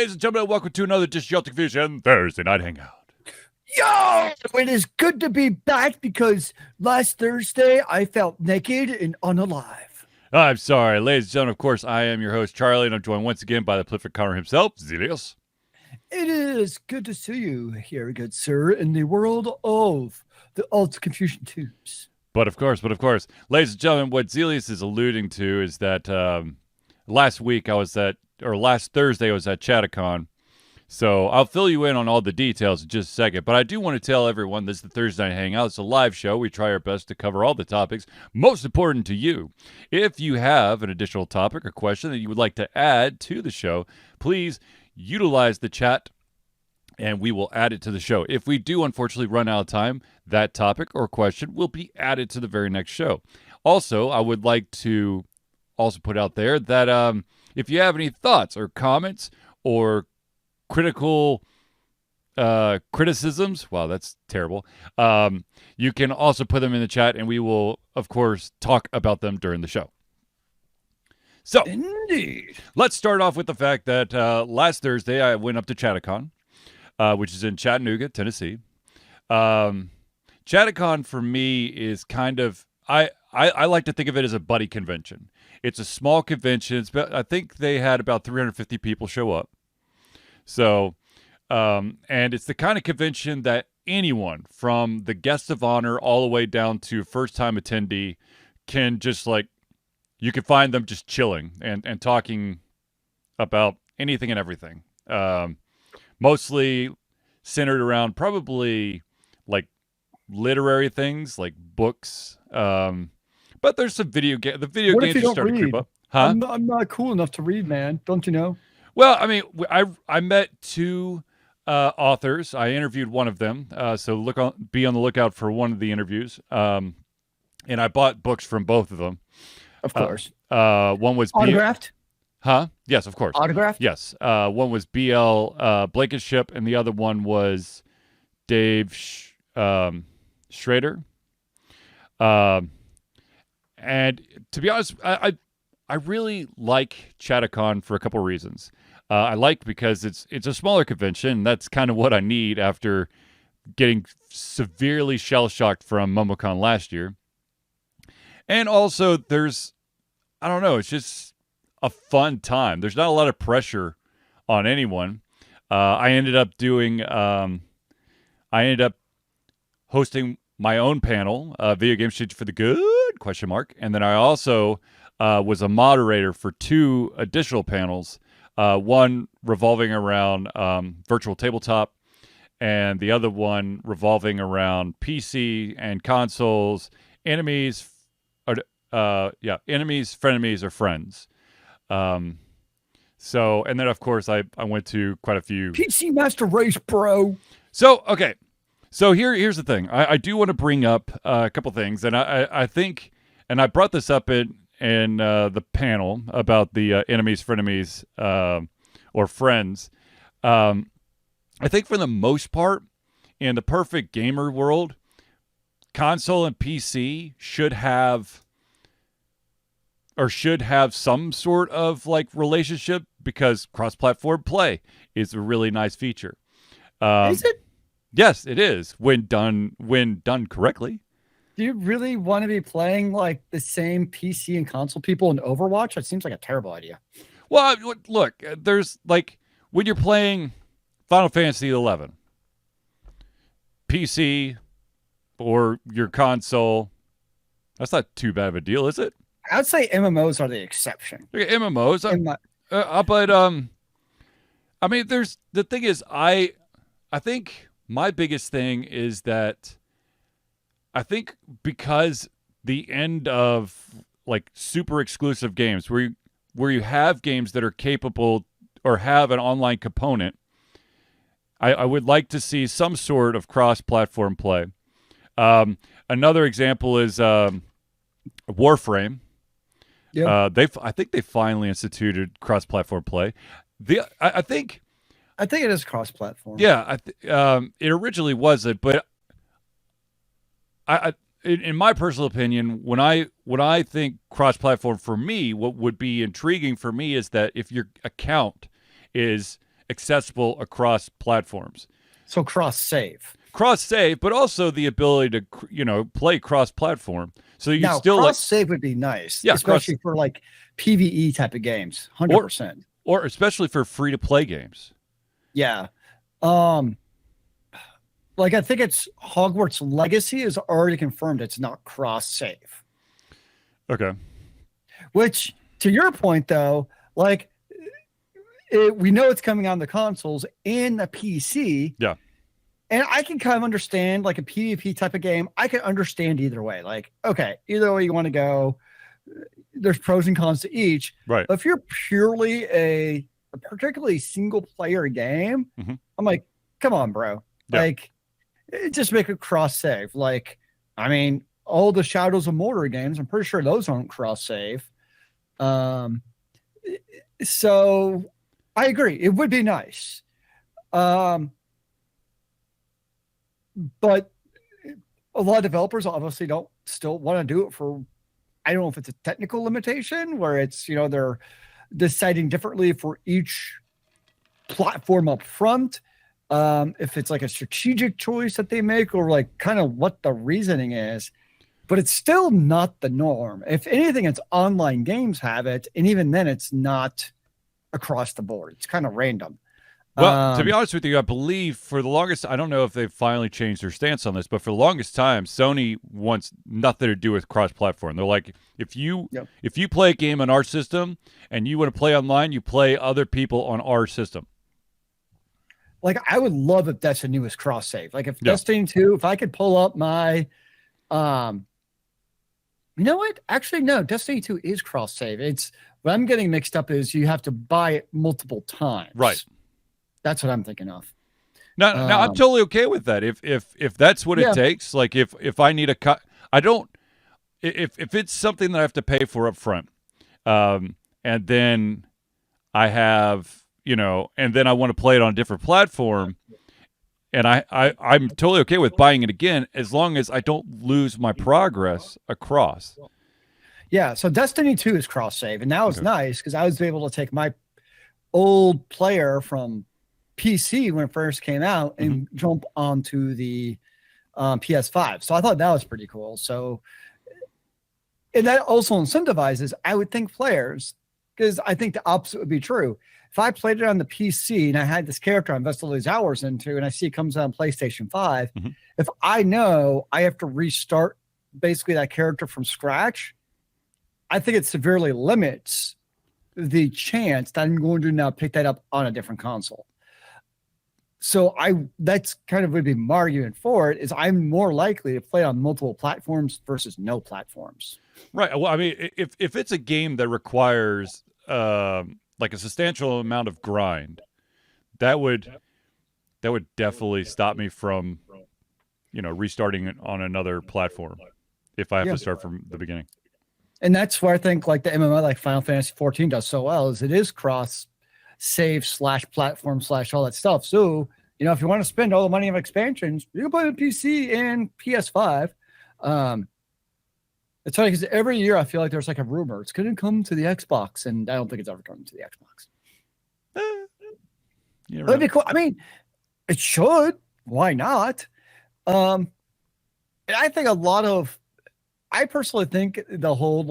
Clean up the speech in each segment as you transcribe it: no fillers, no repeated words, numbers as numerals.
ladies and gentlemen, welcome to another Disjointed Fusion Thursday Night Hangout. Yo! It is good to be back because last Thursday I felt naked and unalive. I'm sorry, ladies and gentlemen, of course, I am your host, Charlie, and I'm joined once again by the prolific Connor himself, Zealeus. It is good to see you here, good sir, in the world of the Alt Confusion Tubes. But of course, ladies and gentlemen, what Zealeus is alluding to is that last Thursday I was at ChattaCon. So I'll fill you in on all the details in just a second. But I do want to tell everyone this is the Thursday Night Hangout. It's a live show. We try our best to cover all the topics most important to you. If you have an additional topic or question that you would like to add to the show, please utilize the chat and we will add it to the show. If we do unfortunately run out of time, that topic or question will be added to the very next show. Also, I would like to also put out there that if you have any thoughts or comments or critical criticisms, wow, that's terrible, you can also put them in the chat and we will, of course, talk about them during the show. So, Indeed. Let's start off with the fact that last Thursday I went up to ChattaCon, which is in Chattanooga, Tennessee. ChattaCon for me is kind of, I like to think of it as a buddy convention. It's a small convention. I think they had about 350 people show up. So, and it's the kind of convention that anyone from the guest of honor all the way down to first-time attendee can just you can find them just chilling and talking about anything and everything. Mostly centered around probably literary things like books. But there's some video games. The video games are starting to creep up. Huh? I'm not cool enough to read, man. Don't you know? Well, I mean, I met two authors. I interviewed one of them, so be on the lookout for one of the interviews. And I bought books from both of them. Of course. One was autographed. Huh? Yes, of course. Autographed. Yes. One was B.L. Blankenship, and the other one was Dave Schrader. And to be honest, I really like ChattaCon for a couple reasons. I like because it's a smaller convention. And that's kind of what I need after getting severely shell-shocked from MomoCon last year. And also, it's just a fun time. There's not a lot of pressure on anyone. I ended up hosting my own panel, Video Game Shit for the Good, ? And then I also was a moderator for two additional panels, one revolving around virtual tabletop, and the other one revolving around PC and consoles, enemies, frenemies, or friends. So, and then of course I went to quite a few PC Master Race, bro. So, okay. So here's the thing. I do want to bring up a couple things, and I think, and I brought this up in the panel about the enemies, frenemies, or friends. I think for the most part, in the perfect gamer world, console and PC should have some sort of relationship because cross-platform play is a really nice feature. Is it? Yes, it is when done correctly. Do you really want to be playing the same PC and console people in Overwatch? That seems like a terrible idea. Well, look, there's when you're playing Final Fantasy XI, PC or your console, that's not too bad of a deal, is it? I'd say MMOs are the exception. Okay, MMOs, but I mean, the thing is, I think my biggest thing is that I think because the end of super exclusive games where you have games that are capable or have an online component, I would like to see some sort of cross-platform play. Another example is Warframe. Yeah. I think they finally instituted cross-platform play. I think it is cross-platform. Yeah, it originally wasn't, but in my personal opinion, when I think cross-platform for me, what would be intriguing for me is that if your account is accessible across platforms. So cross save. Cross save, but also the ability to play cross platform. So you Now, still cross save would be nice, Yeah, especially for like PvE type of games. 100%. or especially for free to play games. Yeah. Like I think it's Hogwarts Legacy is already confirmed it's not cross save. Okay. Which, to your point though, like we know it's coming on the consoles and the PC. Yeah. And I can kind of understand like a PvP type of game. I can understand either way. Like, okay, either way you want to go, there's pros and cons to each. Right. But if you're purely a particularly single player game, I'm like, come on, bro. Yeah. Like, just make a cross save. Like, I mean, all the Shadows of Mordor games, I'm pretty sure those aren't cross save. So I agree. It would be nice. But a lot of developers obviously don't still want to do it for, I don't know if it's a technical limitation where it's, they're deciding differently for each platform up front. If it's like a strategic choice that they make or like kind of what the reasoning is, but it's still not the norm. If anything, it's online games have it. And even then it's not across the board. It's kind of random. Well, to be honest with you, I believe for the longest, I don't know if they've finally changed their stance on this, but for the longest time, Sony wants nothing to do with cross-platform. They're like, if you play a game on our system and you want to play online, you play other people on our system. Like, I would love if Destiny was cross-save. Like, if Destiny 2, if I could pull up my, you know what? Actually, no, Destiny 2 is cross-save. It's, what I'm getting mixed up is you have to buy it multiple times. Right. That's what I'm thinking of. Now I'm totally okay with that. If that's what it takes, like if I need a cut, I don't. If it's something that I have to pay for up front, and then I have and then I want to play it on a different platform, and I'm totally okay with buying it again as long as I don't lose my progress across. Yeah. So Destiny 2 is cross save, and that was nice because I was able to take my old player from PC when it first came out and jump onto the PS5. So I thought that was pretty cool. So, and that also incentivizes, I would think, players, because I think the opposite would be true. If I played it on the PC and I had this character I invested all these hours into and I see it comes out on PlayStation 5, if I know I have to restart basically that character from scratch, I think it severely limits the chance that I'm going to now pick that up on a different console. So that's kind of would be my argument for it, is I'm more likely to play on multiple platforms versus no platforms. Right. Well, I mean, if it's a game that requires like a substantial amount of grind, that would definitely stop me from restarting it on another platform if I have to start from the beginning. And that's where I think like the MMO, like Final Fantasy 14 does so well, is it is cross save / platform / all that stuff. So, if you want to spend all the money on expansions, you can play on PC and PS5. It's funny because every year I feel like there's like a rumor it's going to come to the Xbox, and I don't think it's ever coming to the Xbox. That'd be cool. I mean, it should. Why not? And I think I personally think the whole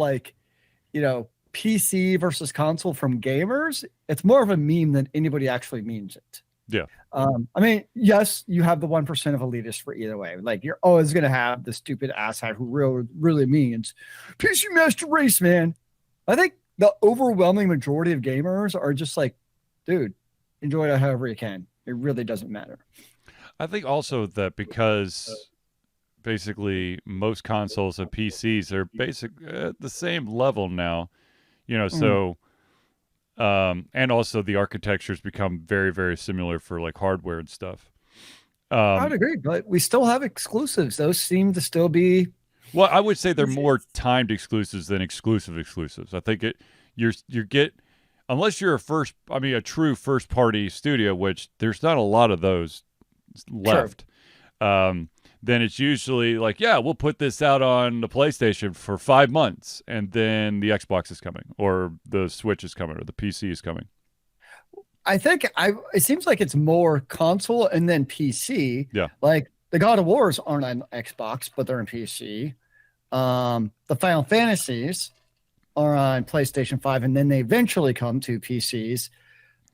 PC versus console from gamers, it's more of a meme than anybody actually means it. Yeah. I mean, yes, you have the 1% of elitists for either way. Like, you're always going to have the stupid asshat who really means PC master race, man. I think the overwhelming majority of gamers are just like, dude, enjoy it however you can. It really doesn't matter. I think also that because basically most consoles and PCs are at the same level now, so and also the architectures become very, very similar for like hardware and stuff. I would agree, but we still have exclusives. Those seem to still be. Well, I would say they're more timed exclusives than exclusive exclusives. I think unless you're a true first party studio, which there's not a lot of those left. Sure. Then it's usually like, we'll put this out on the PlayStation for 5 months, and then the Xbox is coming, or the Switch is coming, or the PC is coming. it seems like it's more console and then PC. Yeah. Like the God of Wars aren't on Xbox, but they're in PC. The Final Fantasies are on PlayStation 5, and then they eventually come to PCs.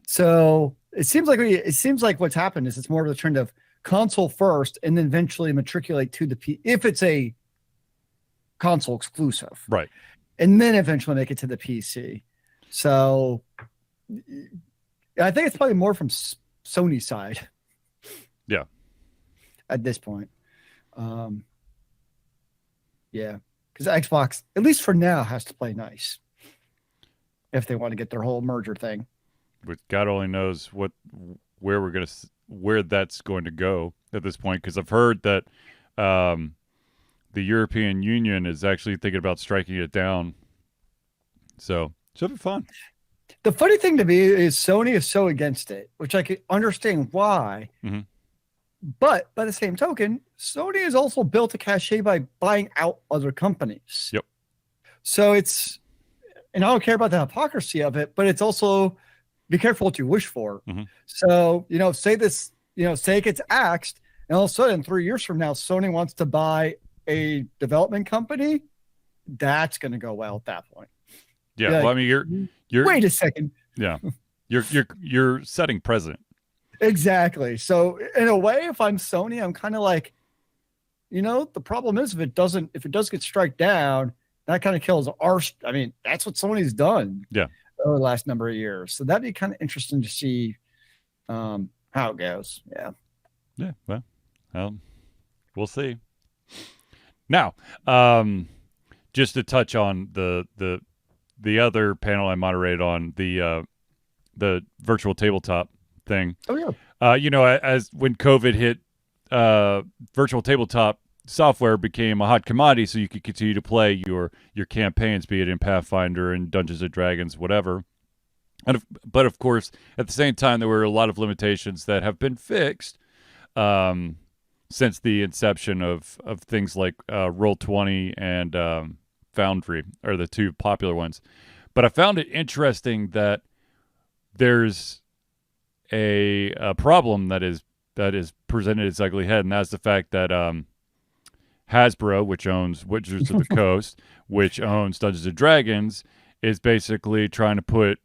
So it seems like what's happened is it's more of a trend of console first, and then eventually matriculate to the P if it's a console exclusive, right? And then eventually make it to the PC. So I think it's probably more from Sony's side. Yeah. At this point. Yeah. Because Xbox, at least for now, has to play nice if they want to get their whole merger thing. But God only knows where that's going to go at this point. Because I've heard that the European Union is actually thinking about striking it down. So it'll be fun. The funny thing to me is Sony is so against it, which I can understand why. Mm-hmm. But by the same token, Sony has also built a cachet by buying out other companies. Yep. So and I don't care about the hypocrisy of it, but it's also be careful what you wish for. Mm-hmm. So, say it gets axed, and all of a sudden 3 years from now, Sony wants to buy a development company. That's going to go well at that point. Yeah. Well, I mean, you're wait a second. Yeah. You're setting precedent. Exactly. So in a way, if I'm Sony, I'm kind of like, the problem is if it does get struck down, that kind of kills I mean, that's what Sony's done. Yeah. Over the last number of years. So that'd be kind of interesting to see how it goes. Yeah. Yeah. Well, we'll see. Now, just to touch on the other panel I moderated on, the virtual tabletop thing. Oh yeah. As when COVID hit, virtual tabletop software became a hot commodity, so you could continue to play your campaigns, be it in Pathfinder and Dungeons and Dragons, whatever. But of course, at the same time, there were a lot of limitations that have been fixed since the inception of things like Roll20 and Foundry are the two popular ones. But I found it interesting that there's a problem that is presented its ugly head, and that's the fact that Hasbro, which owns Wizards of the Coast, which owns Dungeons and Dragons, is basically trying to put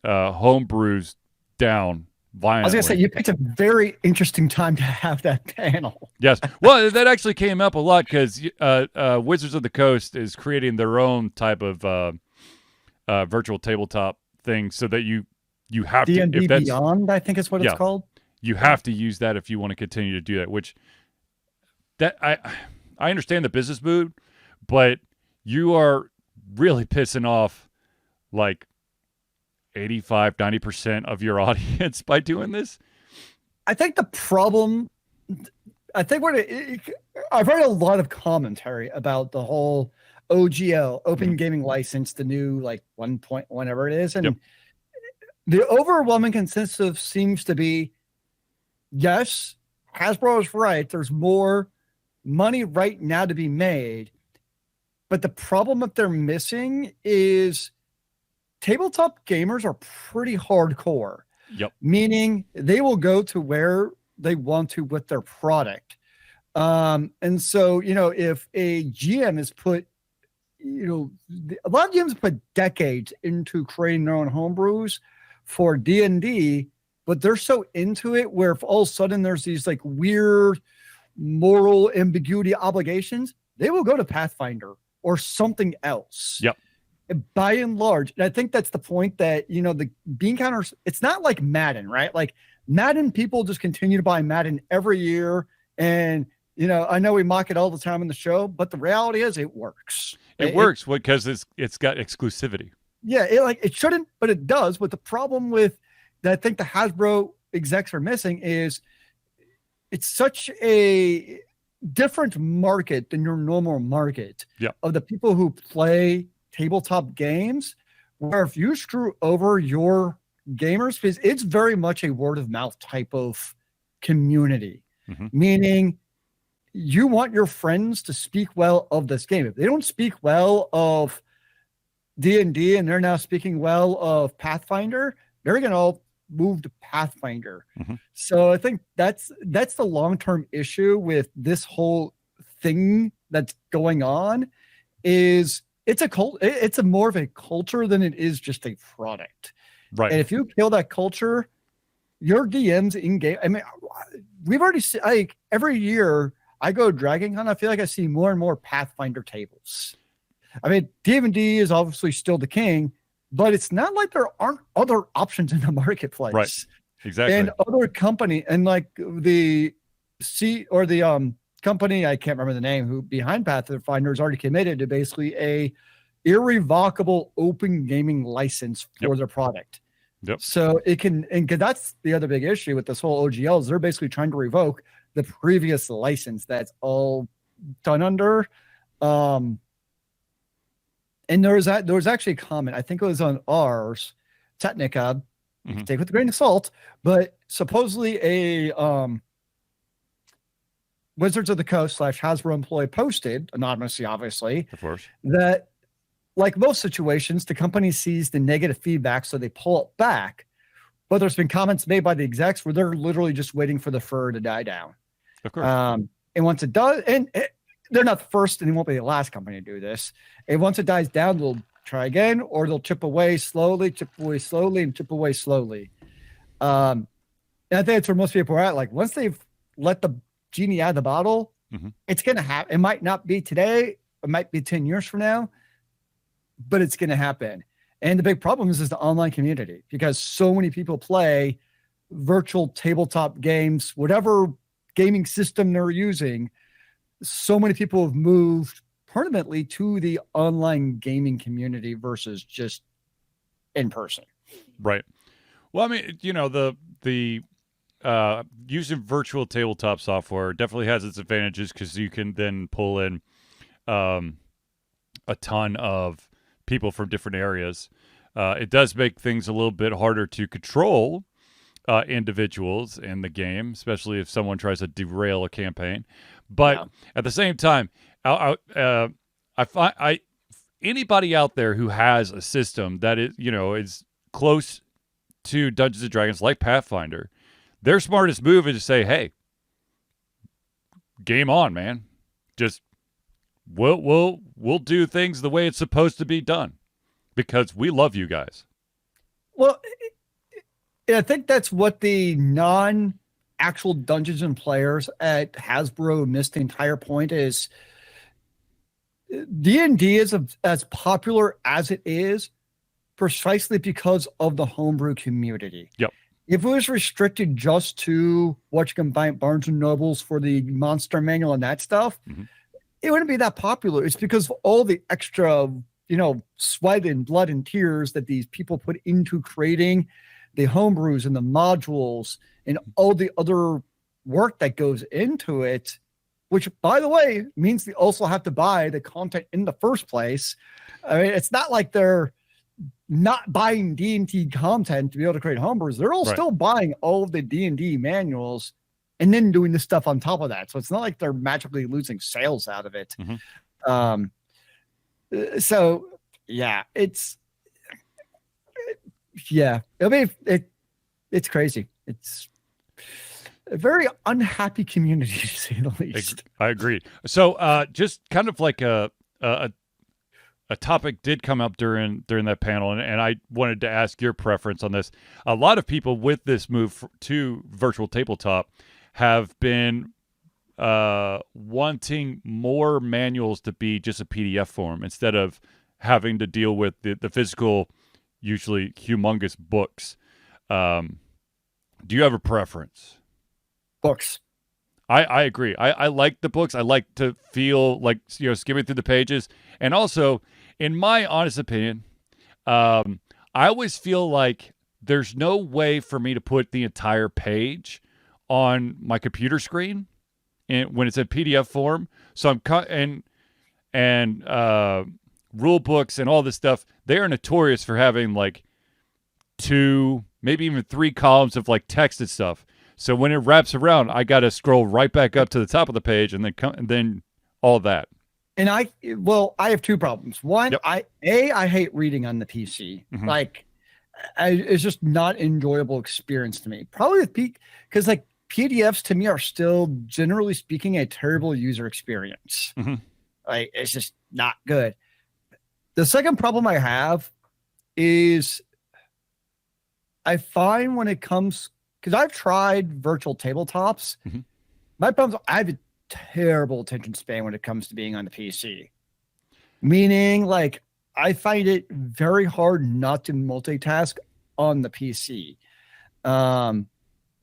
homebrews down violently. I was gonna say you picked a very interesting time to have that panel. Yes, well, that actually came up a lot because Wizards of the Coast is creating their own type of virtual tabletop thing, so that you have D&D to Beyond, I think is what it's called. You have to use that if you want to continue to do that. Which I understand the business mood, but you are really pissing off like 85-90% of your audience by doing this. I think the problem, I've read a lot of commentary about the whole OGL, Open Gaming License, the new 1 point whatever it is, and the overwhelming consensus seems to be, yes, Hasbro is right. There's more money right now to be made, but the problem that they're missing is tabletop gamers are pretty hardcore. Yep. Meaning they will go to where they want to with their product. And so, if a GM has put, a lot of GMs put decades into creating their own homebrews for D&D, but they're so into it where if all of a sudden there's these weird moral ambiguity obligations, they will go to Pathfinder or something else. Yep. By and large, and I think that's the point that, the bean counters, it's not like Madden, right? Like Madden, people just continue to buy Madden every year. And, I know we mock it all the time in the show, but the reality is it works. It works because it's got exclusivity. Yeah, it shouldn't, but it does. But the problem with that I think the Hasbro execs are missing is it's such a different market than your normal market of the people who play tabletop games, where if you screw over your gamers, because it's very much a word of mouth type of community, meaning you want your friends to speak well of this game. If they don't speak well of D&D and they're now speaking well of Pathfinder, they're going to all move to Pathfinder. Mm-hmm. So I think that's the long-term issue with this whole thing that's going on. Is it's a more of a culture than it is just a product. Right. And if you kill that culture, your DMs in game. I mean, we've already seen, like, every year I go Dragon Con, I feel like I see more and more Pathfinder tables. I mean, D&D is obviously still the king, but it's not like there aren't other options in the marketplace. Right. Exactly. And other company, and like the company, I can't remember the name, who behind Pathfinder is already committed to basically a irrevocable open gaming license for their product. Yep. So it can, and that's the other big issue with this whole OGL is they're basically trying to revoke the previous license that's all done under. And there was actually a comment, I think it was on ours, Technica, you can take it with a grain of salt, but supposedly a Wizards of the Coast / Hasbro employee posted, anonymously obviously, of course, that like most situations, the company sees the negative feedback, so they pull it back. But there's been comments made by the execs where they're literally just waiting for the fur to die down. Of course. And once it does, they're not the first and they won't be the last company to do this. And once it dies down, they'll try again, or they'll chip away slowly, and chip away slowly. And I think that's where most people are at. Like, once they've let the genie out of the bottle, it's going to happen. It might not be today. It might be 10 years from now, but it's going to happen. And the big problem is the online community, because so many people play virtual tabletop games, whatever gaming system they're using. So many people have moved permanently to the online gaming community versus just in person. Right. Well, I mean, you know, the using virtual tabletop software definitely has its advantages, because you can then pull in a ton of people from different areas. It does make things a little bit harder to control individuals in the game, especially if someone tries to derail a campaign. But at the same time, I find anybody out there who has a system that is close to Dungeons and Dragons like Pathfinder, their smartest move is to say, "Hey, game on, man. Just we'll do things the way it's supposed to be done, because we love you guys." Well, I think that's what the non-actual Dungeons and players at Hasbro missed the entire point. Is D&D is as popular as it is precisely because of the homebrew community. Yep. If it was restricted just to what you can buy at Barnes and Nobles for the monster manual and that stuff, it wouldn't be that popular. It's because of all the extra, sweat and blood and tears that these people put into creating the homebrews and the modules and all the other work that goes into it, which, by the way, means they also have to buy the content in the first place. I mean, it's not like they're not buying D&D content to be able to create homebrews. They're all still buying all of the D&D manuals and then doing this stuff on top of that. So it's not like they're magically losing sales out of it. So yeah, it's crazy. It's a very unhappy community, to say the least. I agree. So just kind of like a topic did come up during that panel, and I wanted to ask your preference on this. A lot of people with this move to virtual tabletop have been wanting more manuals to be just a PDF form instead of having to deal with the physical, usually humongous books. Do you have a preference? Books. I agree. I like the books. I like to feel like, skimming through the pages. And also, in my honest opinion, I always feel like there's no way for me to put the entire page on my computer screen when it's in PDF form. So and rule books and all this stuff, they are notorious for having like 2, maybe even 3 columns of like text and stuff. So when it wraps around, I got to scroll right back up to the top of the page and then all that. And I have 2 problems. One, I hate reading on the PC. Like, it's just not enjoyable experience to me. Probably with because like PDFs to me are still generally speaking a terrible user experience. Mm-hmm. Like it's just not good. The second problem I have is I find when it comes, because I've tried virtual tabletops, Mm-hmm. my problem is I have a terrible attention span when it comes to being on the PC. Meaning, like, I find it very hard not to multitask on the PC.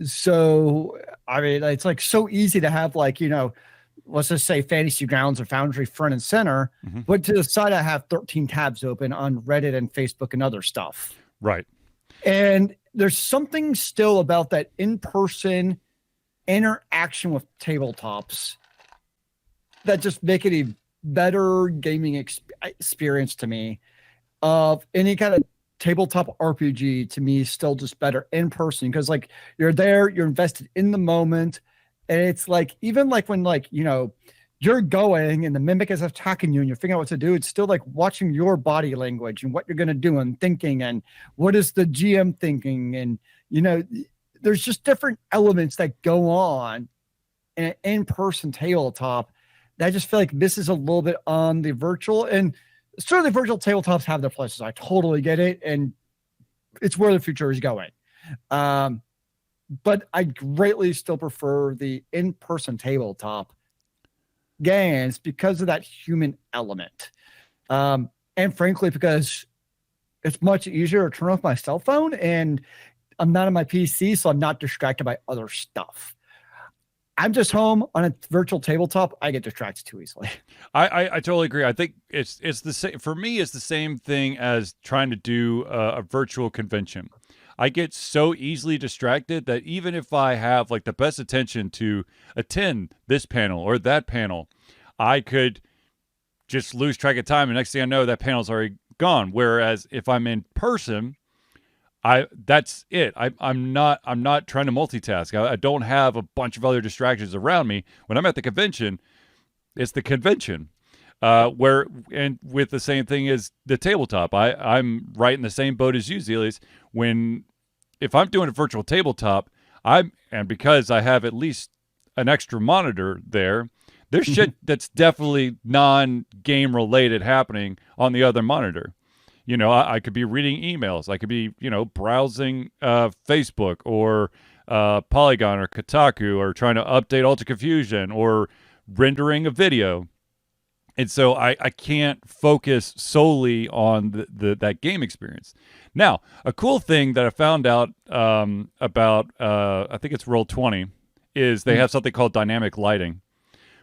So I mean, it's like so easy to have, like, let's just say Fantasy Grounds or Foundry front and center, Mm-hmm. but to the side I have 13 tabs open on Reddit and Facebook and other stuff. Right. And there's something still about that in-person interaction with tabletops that just make it a better gaming experience to me. Of any kind of tabletop RPG to me is still just better in person, because like you're there, you're invested in the moment, and it's like even like when like you're going and the mimic is attacking you and you're figuring out what to do, it's still like watching your body language and what you're going to do and thinking and what is the GM thinking, and there's just different elements that go on in an in-person tabletop that I just feel like this is a little bit on the virtual. And certainly virtual tabletops have their places. I totally get it, and it's where the future is going. But I greatly still prefer the in-person tabletop games because of that human element. And frankly, because it's much easier to turn off my cell phone and I'm not on my PC, so I'm not distracted by other stuff. I'm just home on a virtual tabletop. I get distracted too easily. I totally agree. I think it's the same for me. It's the same thing as trying to do a virtual convention. I get so easily distracted that even if I have like the best intention to attend this panel or that panel, I could just lose track of time. And next thing I know, that panel's already gone. Whereas if I'm in person, that's it. I'm not trying to multitask. I don't have a bunch of other distractions around me. When I'm at the convention, it's the convention. Where and with the same thing as the tabletop, I'm right in the same boat as you, Zealeus. If I'm doing a virtual tabletop, and because I have at least an extra monitor there, there's shit that's definitely non-game related happening on the other monitor. I could be reading emails. I could be, browsing Facebook or Polygon or Kotaku, or trying to update Alta Confusion or rendering a video. And so I can't focus solely on that game experience. Now, a cool thing that I found out about, I think it's Roll20, is they have something called dynamic lighting,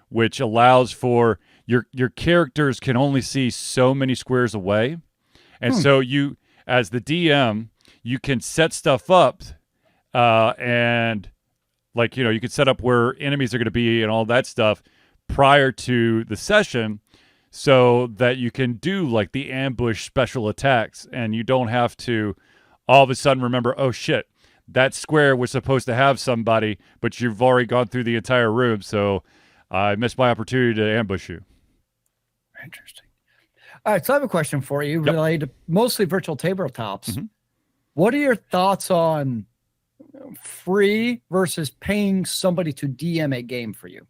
which allows for your characters can only see so many squares away. And so you, as the DM, you can set stuff up and like, you can set up where enemies are going to be and all that stuff prior to the session so that you can do like the ambush special attacks, and you don't have to all of a sudden remember, oh shit, that square was supposed to have somebody, but you've already gone through the entire room, so I missed my opportunity to ambush you. Interesting. All right, so I have a question for you related to mostly virtual tabletops. Mm-hmm. What are your thoughts on free versus paying somebody to DM a game for you?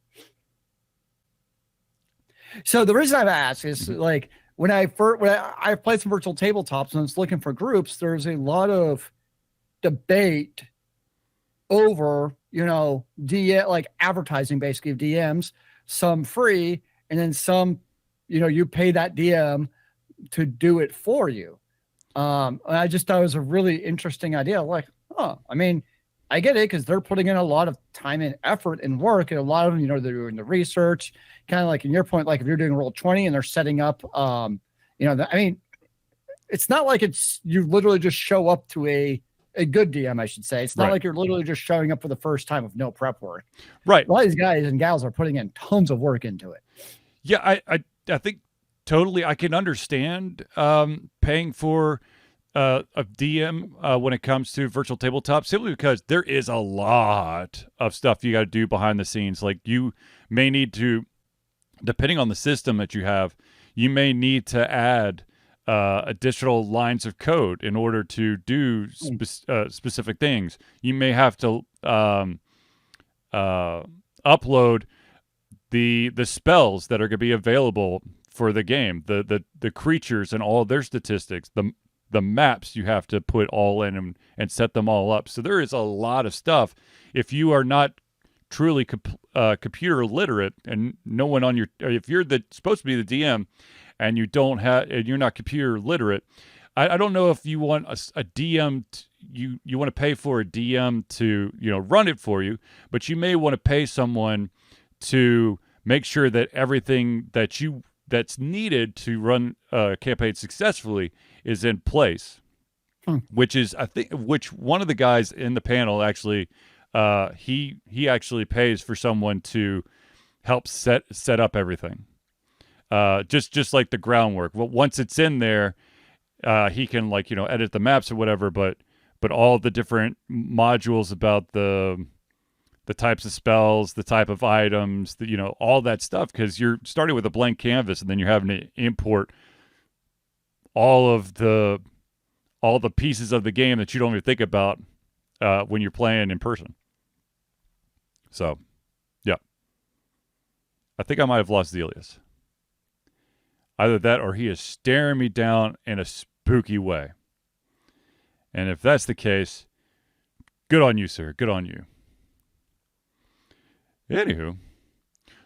So the reason I've asked is like when I played some virtual tabletops and I was looking for groups, there's a lot of debate over, DM, like advertising basically of DMs, some free, and then some, you pay that DM to do it for you. And I just thought it was a really interesting idea. Like, I mean, I get it because they're putting in a lot of time and effort and work, and a lot of them, they're doing the research. Kind of like in your point, like if you're doing Roll20 and they're setting up, I mean, it's not like you literally just show up to a good DM, I should say. It's not like you're literally just showing up for the first time with no prep work. Right. A lot of these guys and gals are putting in tons of work into it. Yeah, I think totally I can understand paying for a DM when it comes to virtual tabletop, simply because there is a lot of stuff you got to do behind the scenes. Like you may need to, depending on the system that you have, you may need to add additional lines of code in order to do specific things. You may have to upload the spells that are going to be available for the game, the creatures and all their statistics, the maps you have to put all in and set them all up. So there is a lot of stuff. If you are not truly computer literate, and no one on if you're supposed to be the DM and you're not computer literate, I don't know if you want a DM you want to pay for a DM to run it for you, but you may want to pay someone to make sure that everything that's needed to run a campaign successfully is in place. Which is, I think, which one of the guys in the panel actually, he actually pays for someone to help set up everything. Just like the groundwork. Well, once it's in there, he can edit the maps or whatever, but all the different modules about the types of spells, the type of items, all that stuff, because you're starting with a blank canvas and then you're having to import all the pieces of the game that you don't even think about when you're playing in person. So, yeah. I think I might have lost Zealeus. Either that or he is staring me down in a spooky way. And if that's the case, good on you, sir. Good on you. Anywho,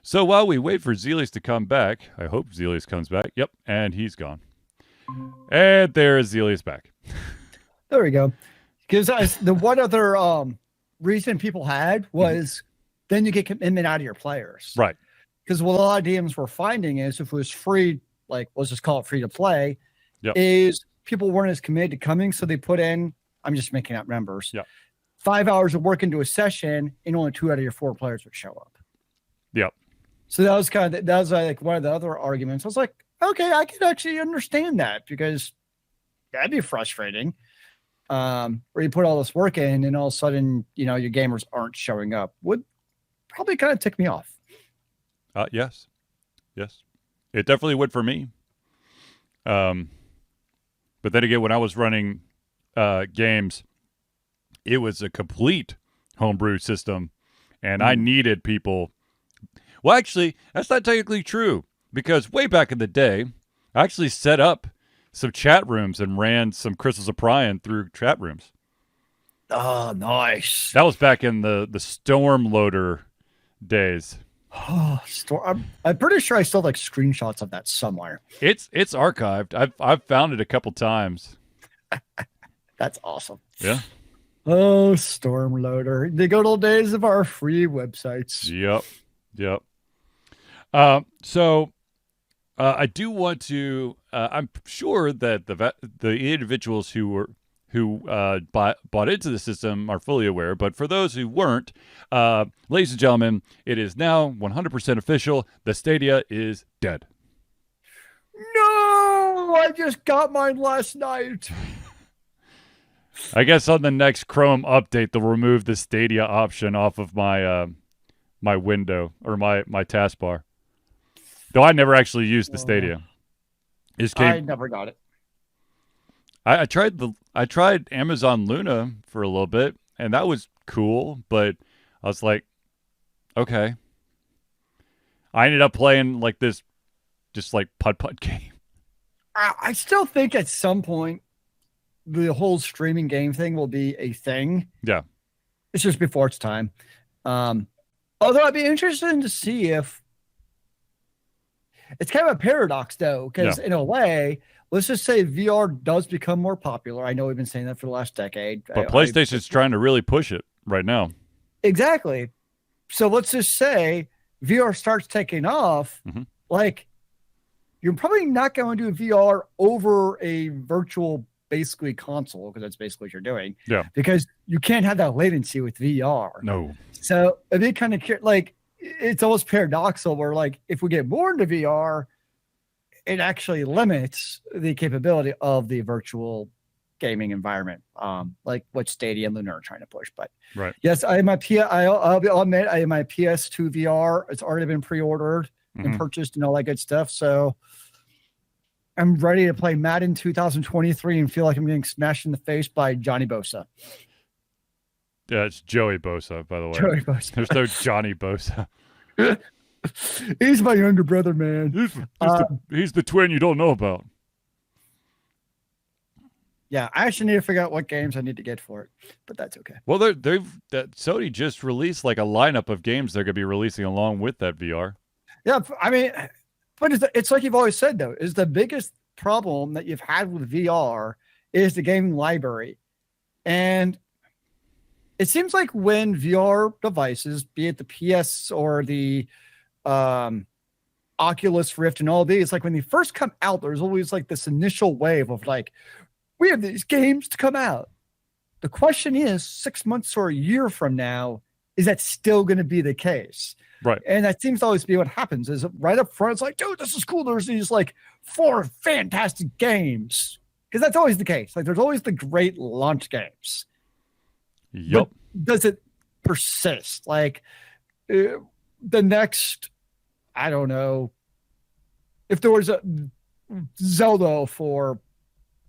so while we wait for Zealeus to come back, I hope Zealeus comes back. Yep, and he's gone. And there's Zealeus back. There we go. Because the one other reason people had was then you get commitment out of your players. Right. Because what a lot of DMs were finding is if it was free, like let's just call it free to play, is people weren't as committed to coming. So they put in, I'm just making up numbers. 5 hours of work into a session and only 2 out of your 4 players would show up. Yep. So that was like one of the other arguments. I was like, okay, I can actually understand that because that'd be frustrating. Where you put all this work in and all of a sudden, your gamers aren't showing up would probably kind of tick me off. Yes. It definitely would for me. But then again, when I was running games, it was a complete homebrew system, and I needed people. Well, actually, that's not technically true, because way back in the day, I actually set up some chat rooms and ran some Crystals of Prion through chat rooms. Oh, nice. That was back in the Storm Loader days. Oh, I'm pretty sure I still have screenshots of that somewhere. It's archived. I've found it a couple times. That's awesome. Yeah. Oh, Stormloader. The good old days of our free websites. Yep. So I do want to. I'm sure that the individuals who bought into the system are fully aware, but for those who weren't, ladies and gentlemen, it is now 100% official. The Stadia is dead. No, I just got mine last night. I guess on the next Chrome update, they'll remove the Stadia option off of my my window or my taskbar. Though I never actually used the Stadia. I never got it. I tried Amazon Luna for a little bit, and that was cool, but I was like, okay. I ended up playing this just putt game. I still think at some point the whole streaming game thing will be a thing. Yeah. It's just before its time. Although I'd be interested to see if it's kind of a paradox though, because in a way, let's just say VR does become more popular. I know we've been saying that for the last decade. But PlayStation's trying to really push it right now. Exactly. So let's just say VR starts taking off. You're probably not going to do VR over a virtual basically console, because that's basically what you're doing. Yeah. Because you can't have that latency with VR. No. So it'd be kind of it's almost paradoxical where if we get more into VR, it actually limits the capability of the virtual gaming environment, like what Stadia and Luna are trying to push. But yes, I'll admit I have my PS2 VR. It's already been pre-ordered and purchased and all that good stuff. So I'm ready to play Madden 2023 and feel like I'm getting smashed in the face by Johnny Bosa. Yeah, it's Joey Bosa, by the way. Joey Bosa. There's no Johnny Bosa. He's my younger brother, man. He's the twin you don't know about. Yeah, I actually need to figure out what games I need to get for it, but that's okay. Well, Sony just released like a lineup of games they're going to be releasing along with that VR. Yeah, I mean, but it's like you've always said, though, is the biggest problem that you've had with VR is the gaming library. And it seems like when VR devices, be it the PS or the Oculus Rift and all these, like when they first come out, there's always like this initial wave of like, we have these games to come out. The question is, 6 months or a year from now, is that still going to be the case? Right. And that seems to always be what happens is right up front, it's like, dude, this is cool. There's these like 4 fantastic games. Because that's always the case. Like there's always the great launch games. Yep. But does it persist? Like the next, I don't know, if there was a Zelda for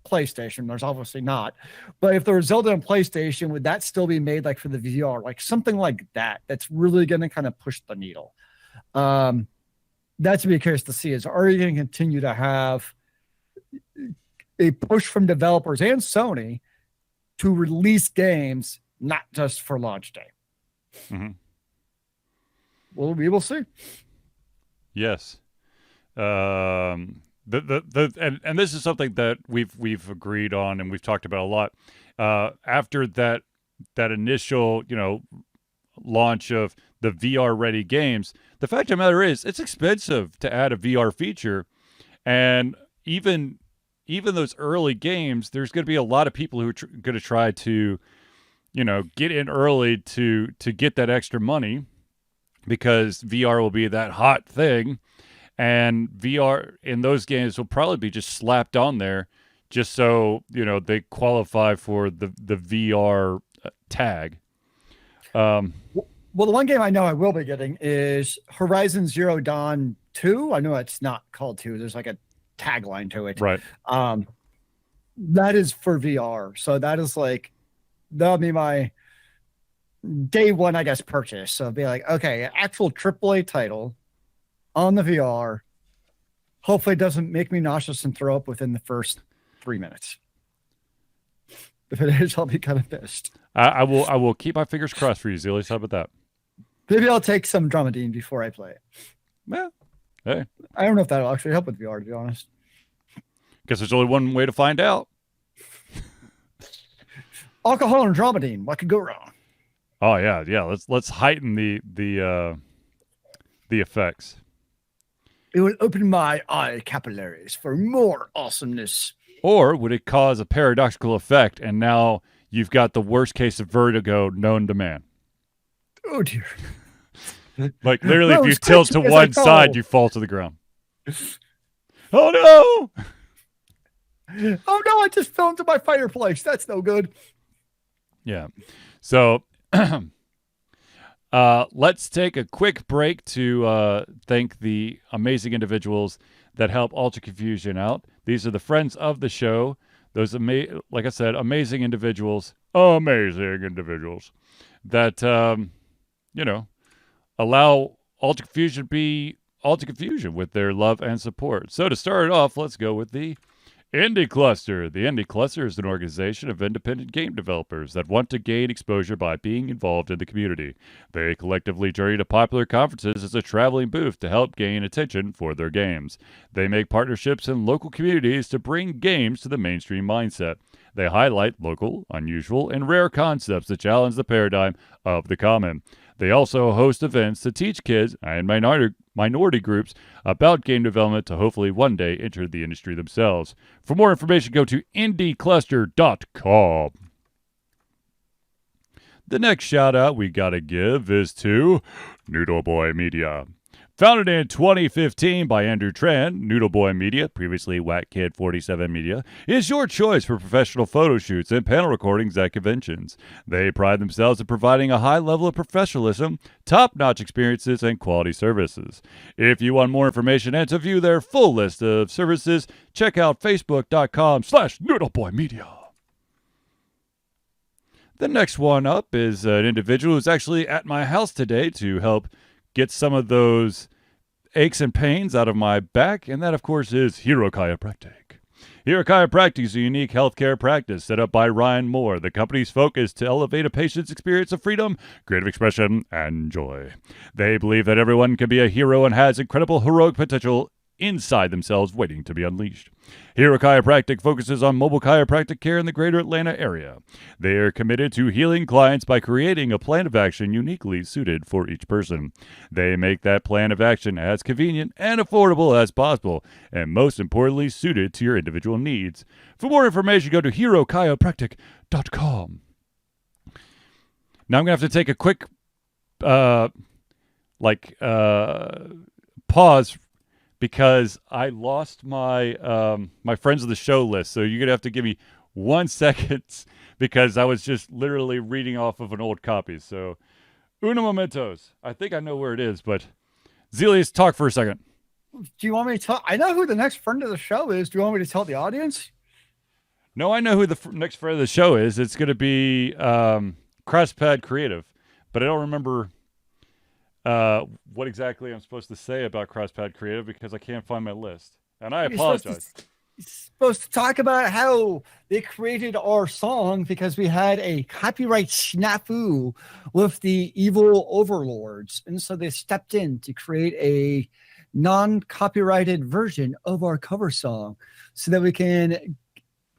PlayStation, there's obviously not. But if there was Zelda on PlayStation, would that still be made like for the VR? Like something like that, that's really going to kind of push the needle. That's to be curious to see is, are you going to continue to have a push from developers and Sony to release games, not just for launch day? Mm-hmm. Well, we will see. Yes. And this is something that we've agreed on and we've talked about a lot. After that initial, launch of the VR ready games, the fact of the matter is it's expensive to add a VR feature, and even those early games, there's going to be a lot of people who are going to try to, get in early to get that extra money, because VR will be that hot thing. And VR in those games will probably be just slapped on there just so, they qualify for the VR tag. Well, the one game I know I will be getting is Horizon Zero Dawn 2. I know it's not called 2. There's like a tagline to it. Right. That is for VR. So that'll be my day one, I guess, purchase. So it'll be like, okay, actual AAA title on the VR. Hopefully it doesn't make me nauseous and throw up within the first 3 minutes. If it is, I'll be kind of pissed. I will keep my fingers crossed for you, Zealeus. How about that? Maybe I'll take some Dramamine before I play it. Yeah. Hey. I don't know if that'll actually help with VR, to be honest. Guess there's only one way to find out. Alcohol and Dramamine. What could go wrong? Oh yeah. Let's heighten the effects. It will open my eye capillaries for more awesomeness. Or would it cause a paradoxical effect, and now you've got the worst case of vertigo known to man? Oh, dear. Like, literally, if you tilt to one side, you fall to the ground. Oh, no! Oh, no, I just fell into my fireplace. That's no good. Yeah. So, let's take a quick break to thank the amazing individuals that help Ultra Confusion out. These are the friends of the show. Those, like I said, amazing individuals that, allow Ultra Confusion to be Ultra Confusion with their love and support. So to start it off, let's go with the Indie Cluster. The Indie Cluster is an organization of independent game developers that want to gain exposure by being involved in the community. They collectively journey to popular conferences as a traveling booth to help gain attention for their games. They make partnerships in local communities to bring games to the mainstream mindset. They highlight local, unusual, and rare concepts that challenge the paradigm of the common. They also host events to teach kids and minority groups about game development to hopefully one day enter the industry themselves. For more information, go to indiecluster.com. The next shout out we gotta give is to Noodle Boy Media. Founded in 2015 by Andrew Tran, Noodle Boy Media, previously Whack Kid 47 Media, is your choice for professional photo shoots and panel recordings at conventions. They pride themselves in providing a high level of professionalism, top-notch experiences, and quality services. If you want more information and to view their full list of services, check out facebook.com/noodleboymedia. The next one up is an individual who's actually at my house today to help get some of those aches and pains out of my back, and that, of course, is Hero Chiropractic. Hero Chiropractic is a unique healthcare practice set up by Ryan Moore. The company's focus to elevate a patient's experience of freedom, creative expression, and joy. They believe that everyone can be a hero and has incredible heroic potential inside themselves waiting to be unleashed. Hero Chiropractic focuses on mobile chiropractic care in the greater Atlanta area. They are committed to healing clients by creating a plan of action uniquely suited for each person. They make that plan of action as convenient and affordable as possible, and most importantly, suited to your individual needs. For more information, go to herochiropractic.com. Now I'm going to have to take a quick pause because I lost my my friends of the show list. So you're going to have to give me 1 second because I was just literally reading off of an old copy. So, uno momentos. I think I know where it is, but Zealeus, talk for a second. Do you want me to tell? I know who the next friend of the show is. Do you want me to tell the audience? No, I know who the next friend of the show is. It's going to be CrossPad Creative, but I don't remember what exactly I'm supposed to say about CrossPad Creative because I can't find my list. And I apologize. You're supposed to talk about how they created our song because we had a copyright snafu with the evil overlords. And so they stepped in to create a non-copyrighted version of our cover song so that we can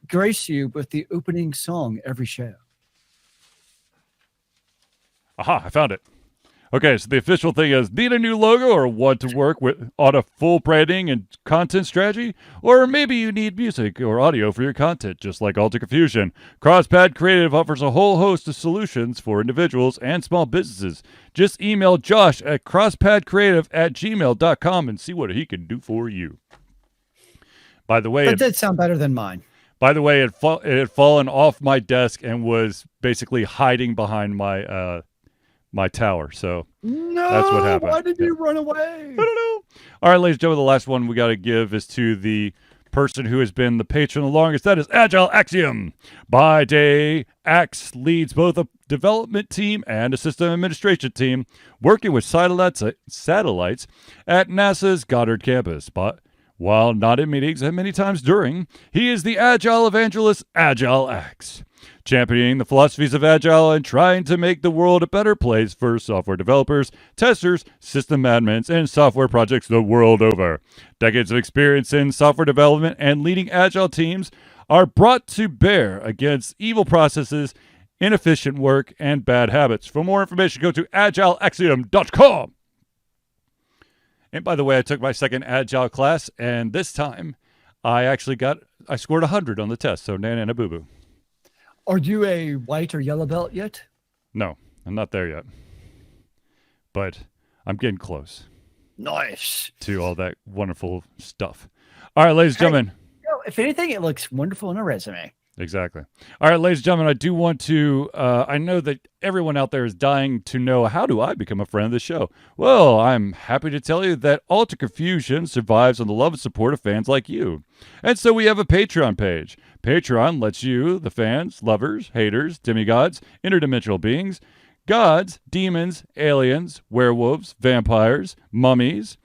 grace you with the opening song every show. Aha, I found it. Okay, so the official thing is, need a new logo or want to work on a full branding and content strategy? Or maybe you need music or audio for your content, just like Alter Confusion. CrossPad Creative offers a whole host of solutions for individuals and small businesses. Just email Josh at crosspadcreative@gmail.com and see what he can do for you. By the way, that did sound better than mine. By the way, it had fallen off my desk and was basically hiding behind my tower. So that's what happened. Why did you run away? I don't know. All right, ladies and gentlemen, the last one we got to give is to the person who has been the patron the longest. That is Agile Axiom. By day, Ax leads both a development team and a system administration team working with satellites at NASA's Goddard campus. But while not in meetings and many times during, he is the Agile evangelist, Agile Ax, championing the philosophies of Agile and trying to make the world a better place for software developers, testers, system admins, and software projects the world over. Decades of experience in software development and leading Agile teams are brought to bear against evil processes, inefficient work, and bad habits. For more information, go to agileaxiom.com. And by the way, I took my second Agile class, and this time I scored 100 on the test, so nana boo boo. Are you a white or yellow belt yet? No, I'm not there yet. But I'm getting close. Nice. To all that wonderful stuff. All right, ladies and gentlemen. If anything, it looks wonderful in a resume. Exactly. All right, ladies and gentlemen, I do want to, I know that everyone out there is dying to know, how do I become a friend of the show? Well, I'm happy to tell you that Alter Confusion survives on the love and support of fans like you. And so we have a Patreon page. Patreon lets you, the fans, lovers, haters, demigods, interdimensional beings, gods, demons, aliens, werewolves, vampires, mummies,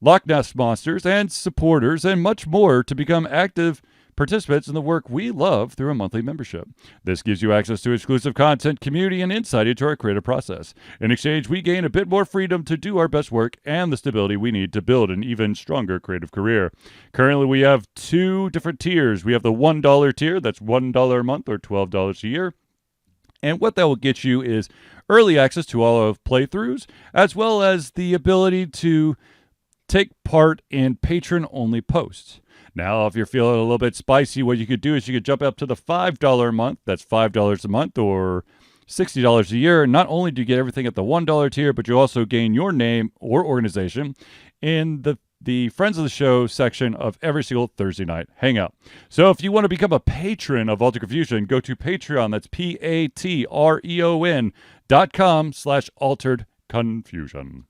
Loch Ness monsters, and supporters, and much more to become active participants in the work we love through a monthly membership. This gives you access to exclusive content, community, and insight into our creative process. In exchange, we gain a bit more freedom to do our best work and the stability we need to build an even stronger creative career. Currently, we have 2 different tiers. We have the $1 tier, that's $1 a month or $12 a year. And what that will get you is early access to all of playthroughs, as well as the ability to take part in patron-only posts. Now, if you're feeling a little bit spicy, what you could do is you could jump up to the $5 a month. That's $5 a month or $60 a year. Not only do you get everything at the $1 tier, but you also gain your name or organization in the Friends of the Show section of every single Thursday night hangout. So if you want to become a patron of Altered Confusion, go to Patreon. That's patreon.com/Altered Confusion.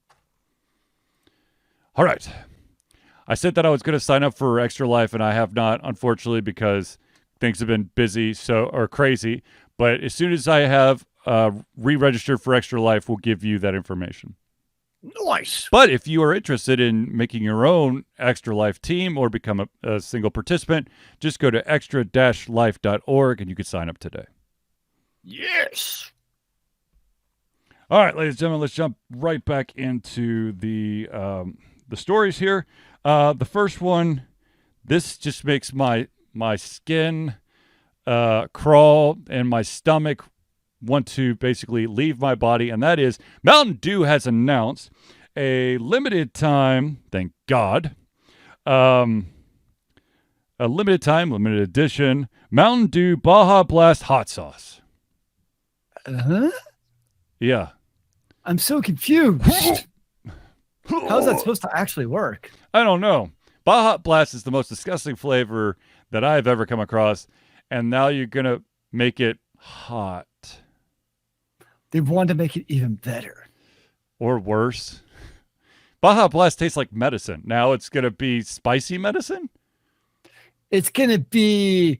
All right. I said that I was going to sign up for Extra Life, and I have not, unfortunately, because things have been busy or crazy. But as soon as I have re-registered for Extra Life, we'll give you that information. Nice. But if you are interested in making your own Extra Life team or become a single participant, just go to extra-life.org and you can sign up today. Yes. All right, ladies and gentlemen, let's jump right back into the stories here. The first one, this just makes my skin crawl and my stomach want to basically leave my body, and that is Mountain Dew has announced a limited time, thank God, a limited time, limited edition Mountain Dew Baja Blast hot sauce. Yeah. I'm so confused. How's that supposed to actually work? I don't know. Baja Blast is the most disgusting flavor that I've ever come across, and now you're going to make it hot. They want to make it even better. Or worse. Baja Blast tastes like medicine. Now it's going to be spicy medicine? It's going to be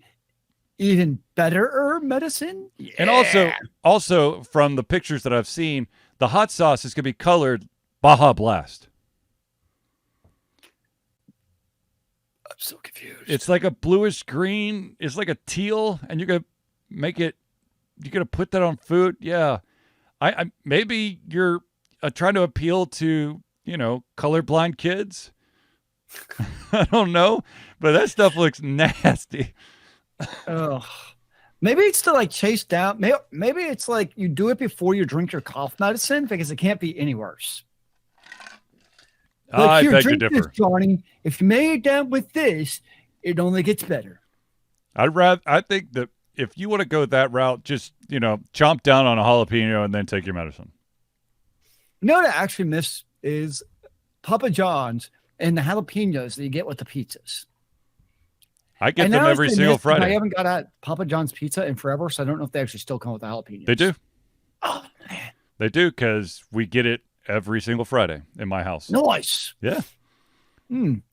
even better medicine? Yeah. And also from the pictures that I've seen, the hot sauce is going to be colored Baja Blast. I'm so confused. It's like a bluish green. It's like a teal, and you're going to make it, you're going to put that on food? Yeah. I maybe you're trying to appeal to, colorblind kids. I don't know, but that stuff looks nasty. Oh, maybe it's to chase down. Maybe it's like you do it before you drink your cough medicine because it can't be any worse. I beg to differ. This, Johnny. If you made it down with this, it only gets better. I think that if you want to go that route, just, chomp down on a jalapeno and then take your medicine. You know what I actually miss is Papa John's and the jalapenos that you get with the pizzas. I get them every single Friday. I haven't got a Papa John's pizza in forever, so I don't know if they actually still come with the jalapenos. They do. Oh, man. They do, because we get it every single Friday in my house. Nice. Yeah. Indeed.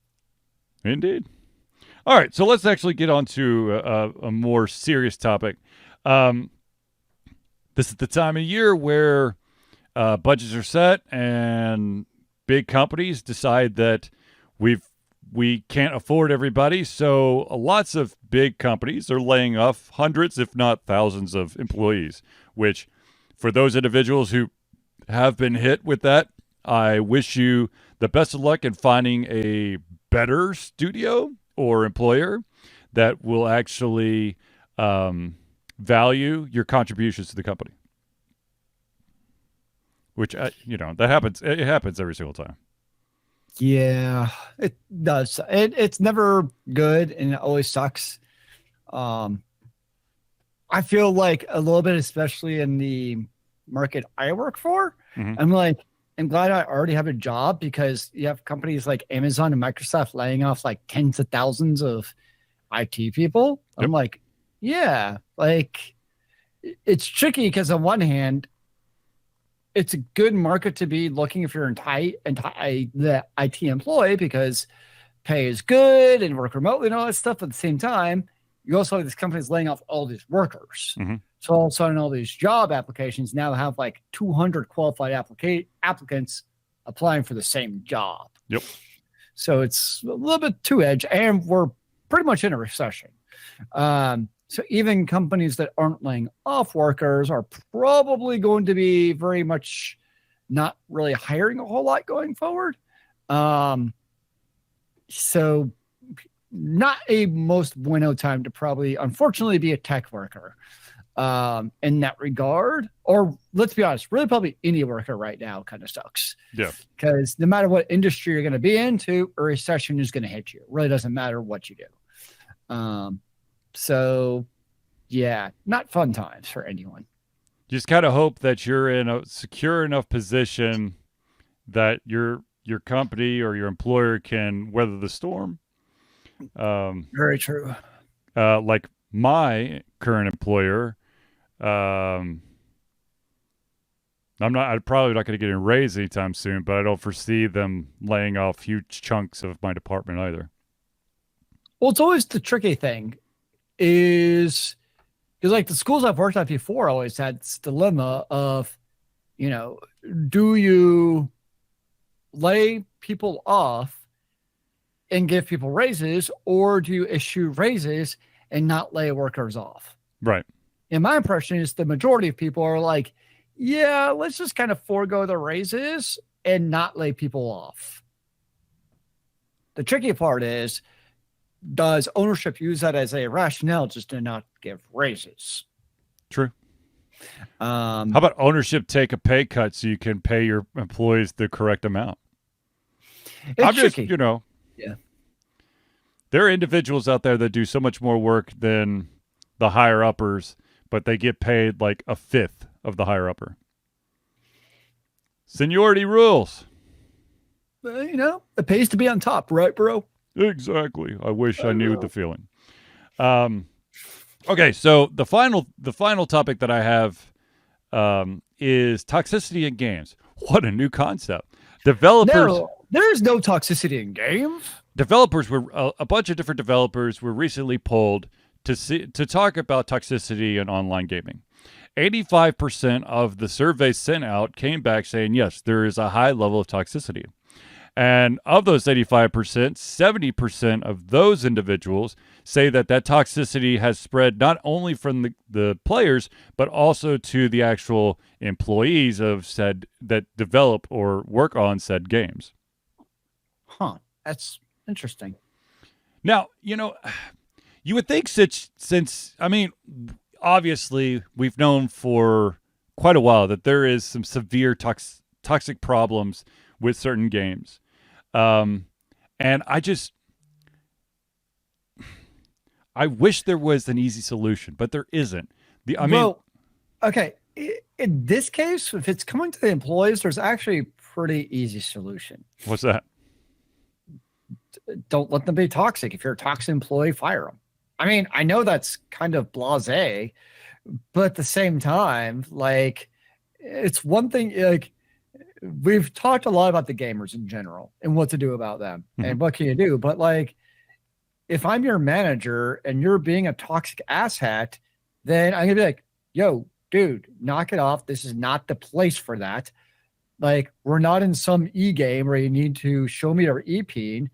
All right, so let's actually get on to a more serious topic. This is the time of year where budgets are set and big companies decide that we can't afford everybody. So lots of big companies are laying off hundreds, if not thousands of employees, which for those individuals who have been hit with that, I wish you the best of luck in finding a better studio or employer that will actually value your contributions to the company. Which, that happens. It happens every single time. Yeah, it does. It's never good, and it always sucks. I feel like a little bit, especially in the market I work for, I'm glad I already have a job, because you have companies like Amazon and Microsoft laying off tens of thousands of IT people. Yep. I'm like, yeah, it's tricky because on one hand, it's a good market to be looking if you're the IT employee, because pay is good and work remotely and all that stuff. At the same time, you also have these companies laying off all these workers. Mm-hmm. So all of a sudden, all these job applications now have 200 qualified applicants applying for the same job. Yep. So it's a little bit two-edged, and we're pretty much in a recession. So even companies that aren't laying off workers are probably going to be very much not really hiring a whole lot going forward. So not a most bueno time to probably, unfortunately, be a tech worker in that regard. Or let's be honest, really probably any worker right now kind of sucks. Yeah. Because no matter what industry you're going to be into, a recession is going to hit you. It really doesn't matter what you do. So, yeah, not fun times for anyone. just kind of hope that you're in a secure enough position that your company or your employer can weather the storm. Very true. Like my current employer, I'm probably not going to get a raise anytime soon, but I don't foresee them laying off huge chunks of my department either. Well, it's always the tricky thing is because like the schools I've worked at before always had this dilemma of, do you lay people off and give people raises, or do you issue raises and not lay workers off? Right. And my impression is the majority of people are like, yeah, let's just kind of forego the raises and not lay people off. The tricky part is, does ownership use that as a rationale just to not give raises? True. How about ownership take a pay cut so you can pay your employees the correct amount? It's tricky. Yeah. There are individuals out there that do so much more work than the higher uppers, but they get paid like a fifth of the higher upper. Seniority rules. It pays to be on top, right, bro? Exactly. I wish I knew the feeling. Okay, so the final topic that I have is toxicity in games. What a new concept. Developers. No, there's no toxicity in games. Developers were a bunch of different developers were recently polled to talk about toxicity in online gaming. 85% of the surveys sent out came back saying, yes, there is a high level of toxicity. And of those 85%, 70% of those individuals say that toxicity has spread not only from the players, but also to the actual employees that develop or work on said games. Huh. That's interesting. Now, you would think since obviously we've known for quite a while that there is some severe toxic problems with certain games. And I wish there was an easy solution, but there isn't. Okay. In this case, if it's coming to the employees, there's actually a pretty easy solution. What's that? Don't let them be toxic. If you're a toxic employee, fire them. I know that's kind of blasé, but at the same time, like, it's one thing, like, we've talked a lot about the gamers in general and what to do about them and what can you do. But like, if I'm your manager and you're being a toxic asshat, then I'm gonna be like, yo, dude, knock it off. This is not the place for that. Like, we're not in some e-game where you need to show me your e-peen.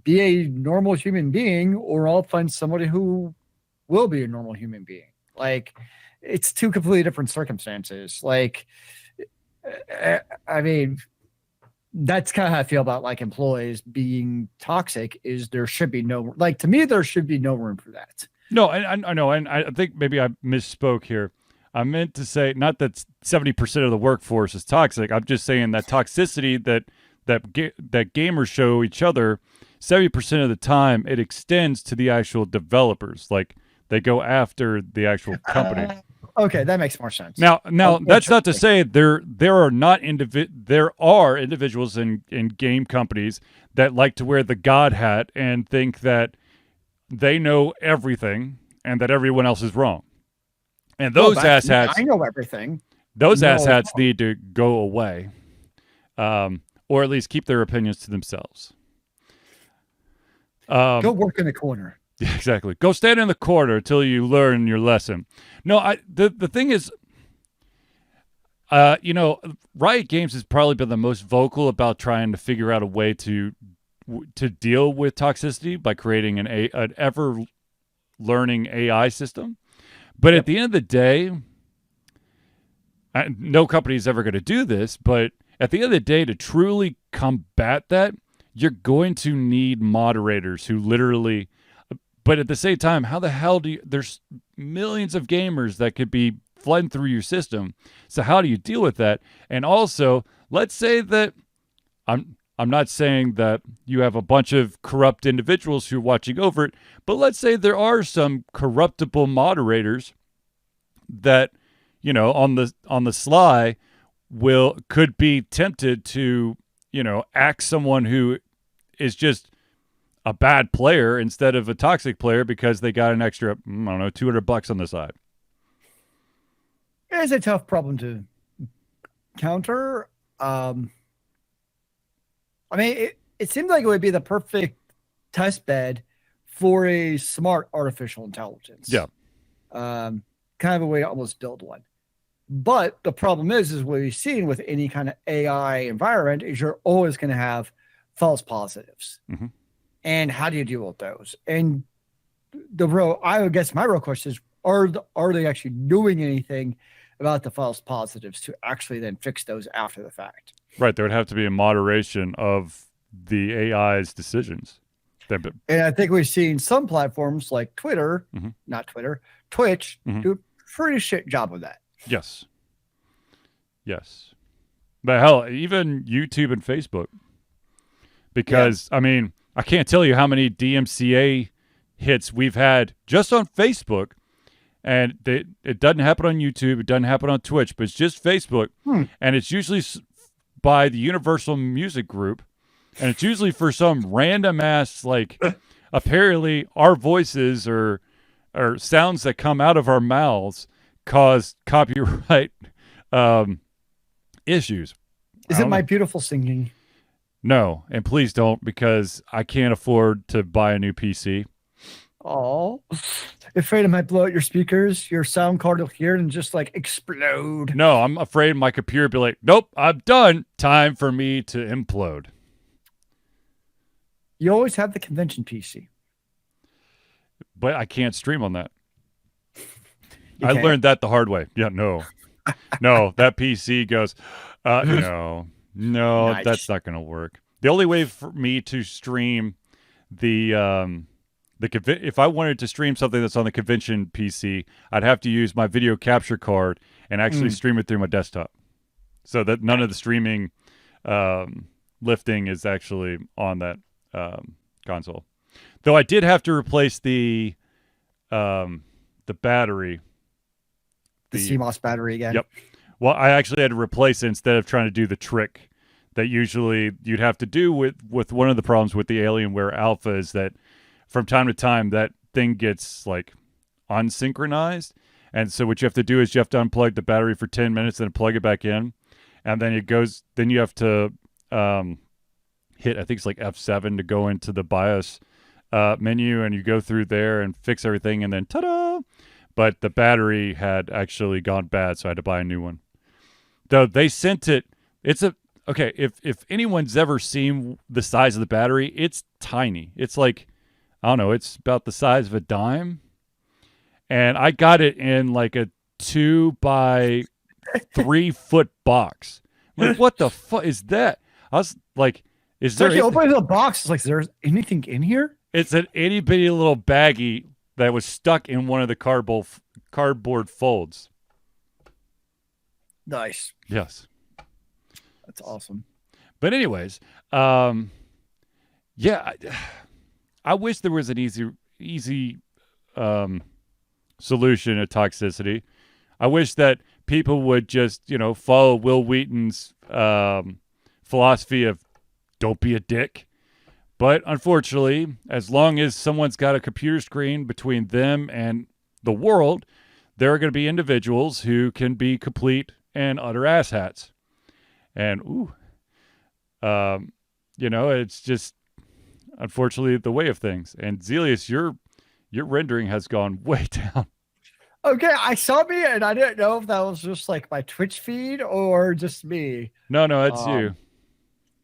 Be a normal human being, or I'll find somebody who will be a normal human being. Like, it's two completely different circumstances. Like, that's kind of how I feel about like employees being toxic. Is there should be no, like, to me, there should be no room for that. No, I know, and I think maybe I misspoke here. I meant to say not that 70% of the workforce is toxic. I'm just saying that toxicity that gamers show each other, 70% of the time it extends to the actual developers. Like, they go after the actual company. Okay, that makes more sense. Now that's not to say there are individuals in game companies that like to wear the God hat and think that they know everything and that everyone else is wrong. And those asshats, I know everything. Those asshats need to go away, or at least keep their opinions to themselves. Go work in the corner. Yeah, exactly. Go stand in the corner until you learn your lesson. No, the thing is, Riot Games has probably been the most vocal about trying to figure out a way to deal with toxicity by creating an ever learning AI system. But at the end of the day, no company is ever going to do this, but at the end of the day, to truly combat that, you're going to need moderators who literally, but at the same time, how the hell there's millions of gamers that could be flooding through your system. So how do you deal with that? And also, let's say that, I'm not saying that you have a bunch of corrupt individuals who are watching over it, but let's say there are some corruptible moderators that on the sly could be tempted to, act someone who is just a bad player instead of a toxic player because they got an extra, I don't know, $200 on the side. It's a tough problem to counter. It seems like it would be the perfect test bed for a smart artificial intelligence. Yeah. Kind of a way to almost build one. But the problem is what we've seen with any kind of AI environment is you're always going to have false positives. Mm-hmm. And how do you deal with those? And I would guess my real question is, are they actually doing anything about the false positives to actually then fix those after the fact? Right. There would have to be a moderation of the AI's decisions. And I think we've seen some platforms like Twitter, mm-hmm. not Twitter, Twitch, mm-hmm. do a pretty shit job of that. Yes. But hell, even YouTube and Facebook. Because, I can't tell you how many DMCA hits we've had just on Facebook. And it doesn't happen on YouTube. It doesn't happen on Twitch. But it's just Facebook. And it's usually by the Universal Music Group. And it's usually for some random ass, apparently our voices or sounds that come out of our mouths cause copyright issues. Is it my beautiful singing? No, and please don't, because I can't afford to buy a new PC. Oh, afraid it might blow out your speakers, your sound card will hear it and just explode. No, I'm afraid my computer will be like, nope, I'm done. Time for me to implode. You always have the convention PC. But I can't stream on that. I learned that the hard way. Yeah, no. No, that PC goes, no, nice. That's not going to work. The only way for me to stream if I wanted to stream something that's on the convention PC, I'd have to use my video capture card and actually stream it through my desktop. So that none of the streaming lifting is actually on that console. Though I did have to replace the battery. The CMOS battery again. Yep. Well, I actually had to replace it instead of trying to do the trick that usually you'd have to do with one of the problems with the Alienware Alpha is that from time to time that thing gets unsynchronized. And so what you have to do is you have to unplug the battery for 10 minutes and plug it back in. And then then you have to hit, I think it's F7 to go into the BIOS menu, and you go through there and fix everything, and then ta-da! But the battery had actually gone bad, so I had to buy a new one. Though they sent it, okay, if anyone's ever seen the size of the battery, it's tiny. It's I don't know, it's about the size of a dime. And I got it in a 2 by 3 foot box. What the fuck is that? I was is there... you open the box, is there anything in here? It's an itty bitty little baggie that was stuck in one of the cardboard folds. Nice. Yes. That's awesome. But anyways, yeah, I wish there was an easy solution to toxicity. I wish that people would just, follow Will Wheaton's philosophy of don't be a dick. But unfortunately, as long as someone's got a computer screen between them and the world, there are going to be individuals who can be complete and utter asshats. And, it's just, unfortunately, the way of things. And Zealeus, your rendering has gone way down. Okay, I saw me, and I didn't know if that was just my Twitch feed or just me. No, it's you.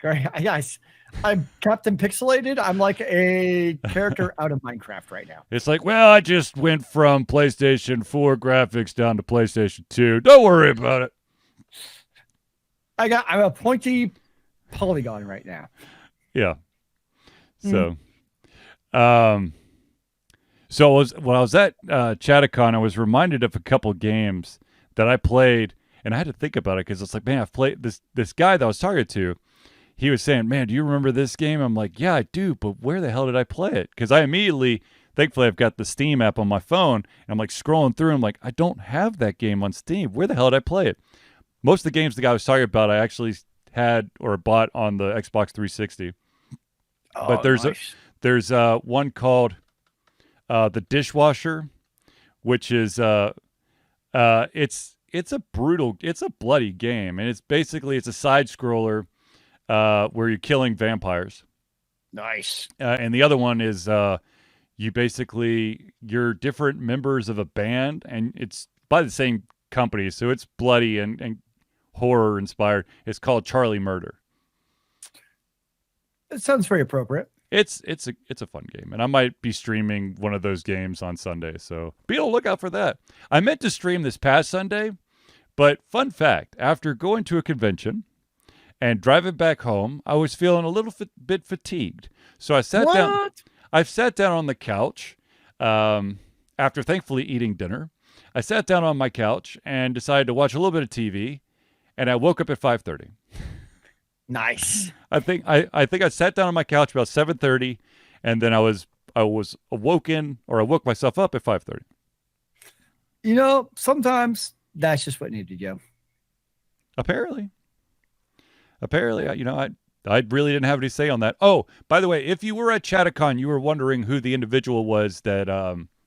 Great, yes. I'm Captain Pixelated. I'm like a character out of Minecraft right now. It's I just went from PlayStation 4 graphics down to PlayStation 2. Don't worry about it. I'm a pointy polygon right now. Yeah. So, when I was at ChattaCon, I was reminded of a couple games that I played, and I had to think about it because it's man, I've played this guy that I was talking to. He was saying, man, do you remember this game? I'm like, yeah, I do, but where the hell did I play it? Because I immediately thankfully I've got the Steam app on my phone, and I'm like scrolling through. And I'm like, I don't have that game on Steam. Where the hell did I play it? Most of the games the guy was talking about, I actually had or bought on the Xbox 360. But there's one called The Dishwasher, which is it's a bloody game, and it's a side scroller where you're killing vampires. Nice. And the other one is you're different members of a band, and it's by the same company, so it's bloody and horror inspired. It's called Charlie Murder. It sounds very appropriate. It's a fun game, and I might be streaming one of those games on Sunday, so be on the lookout for that. I meant to stream this past Sunday, but fun fact, after going to a convention and driving back home, I was feeling a little bit fatigued. So I sat down. I sat down on the couch after thankfully eating dinner. I sat down on my couch and decided to watch a little bit of TV, and I woke up at 5:30. Nice. I think I sat down on my couch about 7:30, and then I was awoken, or I woke myself up at 5:30. You know, sometimes that's just what needed to go. Apparently, you know, I really didn't have any say on that. Oh, by the way, if you were at ChattaCon, you were wondering who the individual was that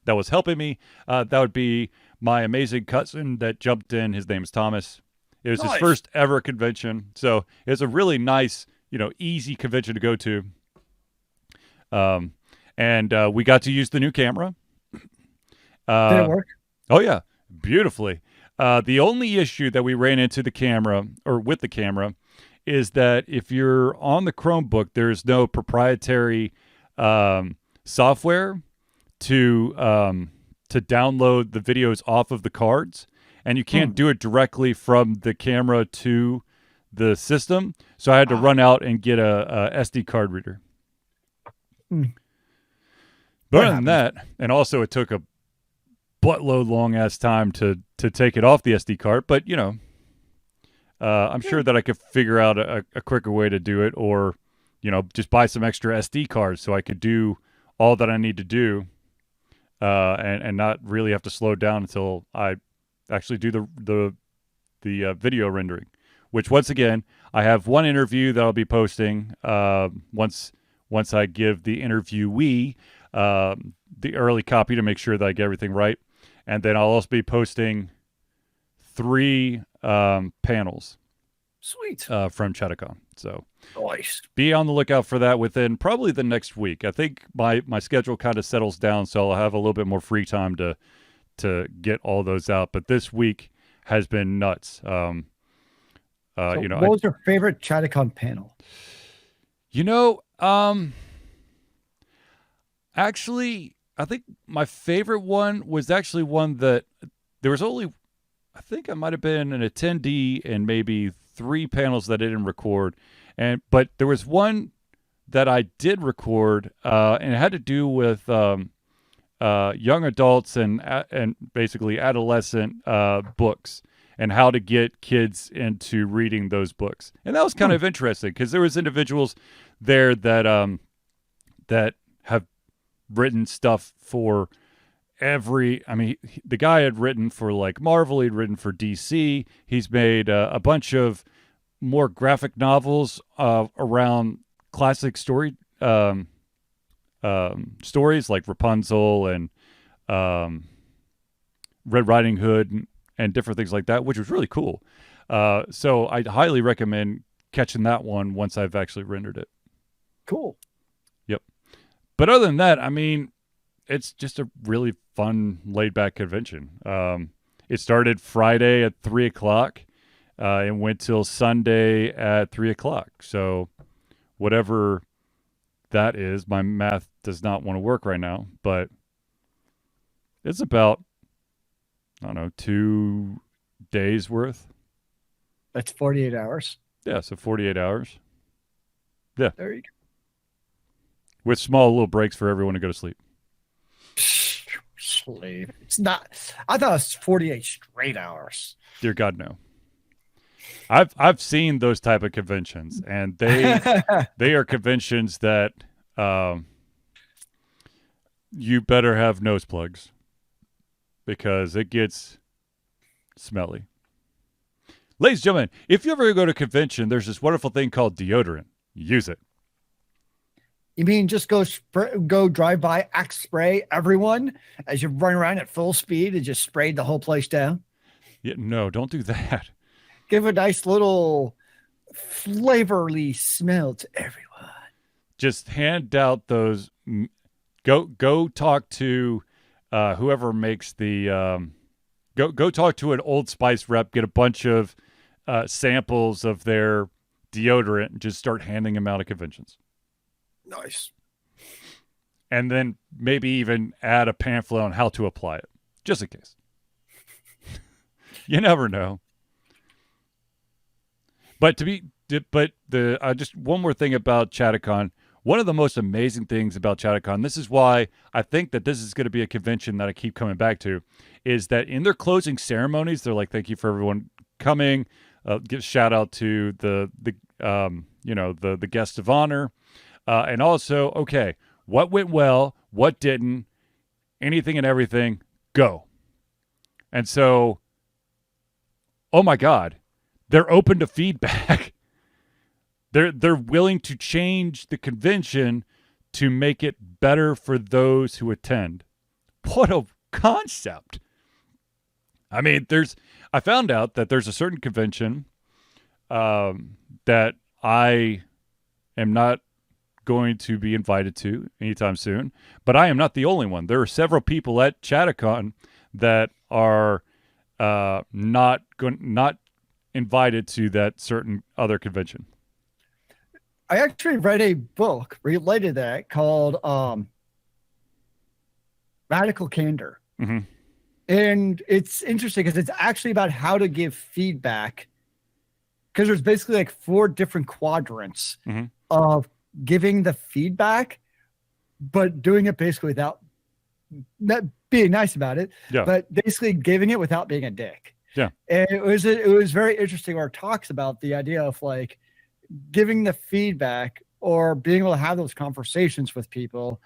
was helping me. That would be my amazing cousin that jumped in. His name is Thomas. It was his first ever convention, so it's a really nice, you know, easy convention to go to. And we got to use the new camera. Did it work? Oh yeah, beautifully. The only issue that we ran into with the camera is that if you're on the Chromebook, there's no proprietary software to download the videos off of the cards. And you can't do it directly from the camera to the system. So I had to run out and get a SD card reader. But other than that, and also it took a buttload long-ass time to take it off the SD card. But, you know, I'm sure that I could figure out a quicker way to do it, or, you know, just buy some extra SD cards so I could do all that I need to do and not really have to slow down until I actually do the video rendering, which once again, I have one interview that I'll be posting once I give the interviewee the early copy to make sure that I get everything right. And then I'll also be posting 3 panels. Sweet. From ChattaCon. So nice. Be on the lookout for that within probably the next week. I think my schedule kind of settles down, so I'll have a little bit more free time to get all those out. But this week has been nuts. You know, what was your favorite ChattaCon panel? You know, actually, I think my favorite one was actually one that there was only, I think I might have been an attendee and maybe 3 panels that I didn't record. But there was one that I did record, and it had to do with young adults and basically adolescent books, and how to get kids into reading those books. And that was kind of interesting because there was individuals there that that have written stuff for the guy had written for like Marvel, he'd written for DC. He's made a bunch of more graphic novels around classic stories like Rapunzel and Red Riding Hood and different things like that, which was really cool. So I'd highly recommend catching that one once I've actually rendered it. Cool. Yep. But other than that, I mean, it's just a really fun, laid-back convention. It started Friday at 3 o'clock and went till Sunday at 3 o'clock. So whatever that is, my math does not want to work right now, but it's about, I don't know, 2 days worth. That's 48 hours. Yeah, so 48 hours. Yeah. There you go. With small little breaks for everyone to go to sleep. Sleep. It's not. I thought it was 48 straight hours. Dear God, no. I've seen those type of conventions, and they are conventions that you better have nose plugs because it gets smelly. Ladies and gentlemen, if you ever go to a convention, there's this wonderful thing called deodorant. Use it. You mean just go drive by, axe spray everyone as you run around at full speed and just sprayed the whole place down? Yeah, no, don't do that. Give a nice little flavorly smell to everyone. Just hand out those. Go talk to whoever makes the. Go talk to an Old Spice rep. Get a bunch of samples of their deodorant and just start handing them out at conventions. Nice. And then maybe even add a pamphlet on how to apply it, just in case. You never know. But just one more thing about ChattaCon. One of the most amazing things about ChattaCon, this is why I think that this is going to be a convention that I keep coming back to, is that in their closing ceremonies, they're like, "Thank you for everyone coming." Give a shout out to the guests of honor, and also, okay, what went well, what didn't, anything and everything, go. And so, oh my God, they're open to feedback. They're willing to change the convention to make it better for those who attend. What a concept. I mean, I found out that there's a certain convention that I am not going to be invited to anytime soon, but I am not the only one. There are several people at ChattaCon that are not invited to that certain other convention. I actually read a book related to that called Radical Candor. Mm-hmm. And it's interesting because it's actually about how to give feedback, because there's basically like 4 different quadrants of giving the feedback, but doing it basically without not being nice about it, but basically giving it without being a dick. Yeah. And it was very interesting where it talks about the idea of like giving the feedback or being able to have those conversations with people,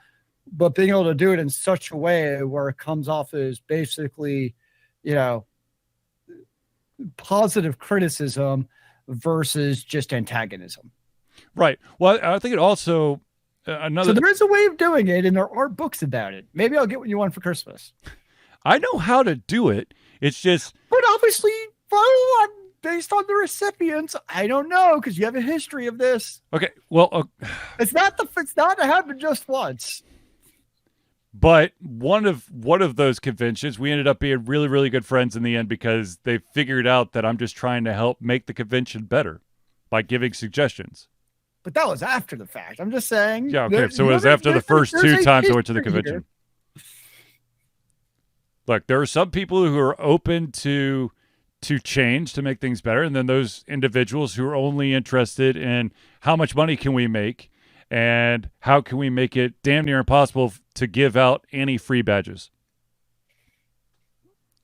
but being able to do it in such a way where it comes off as basically, positive criticism versus just antagonism. Right. Well, I think it also So there is a way of doing it, and there are books about it. Maybe I'll get you one for Christmas. I know how to do it. It's just, but obviously, based on the recipients, I don't know, because you have a history of this. Okay. Well, it's not happened just once. But one of those conventions, we ended up being really, really good friends in the end because they figured out that I'm just trying to help make the convention better by giving suggestions. But that was after the fact. I'm just saying. Yeah, okay. So it was after the first 2 times I went to the convention. Look, there are some people who are open to change to make things better, and then those individuals who are only interested in how much money can we make and how can we make it damn near impossible to give out any free badges.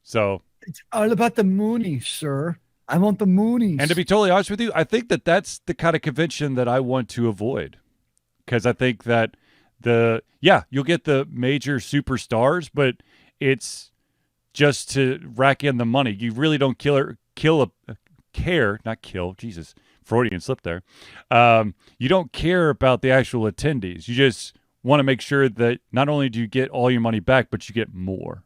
So it's all about the moonies, sir. I want the moonies. And to be totally honest with you, I think that that's the kind of convention that I want to avoid, because I think that you'll get the major superstars, but it's just to rack in the money. You really don't Jesus, Freudian slip there. You don't care about the actual attendees. You just want to make sure that not only do you get all your money back, but you get more.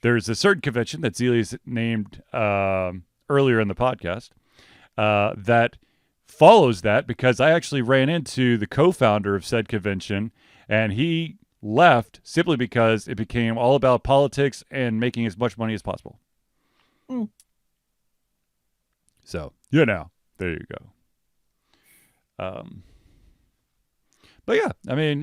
There's a certain convention that Zealeus named earlier in the podcast that follows that, because I actually ran into the co-founder of said convention, and he left simply because it became all about politics and making as much money as possible. So, there you go. But yeah, I mean,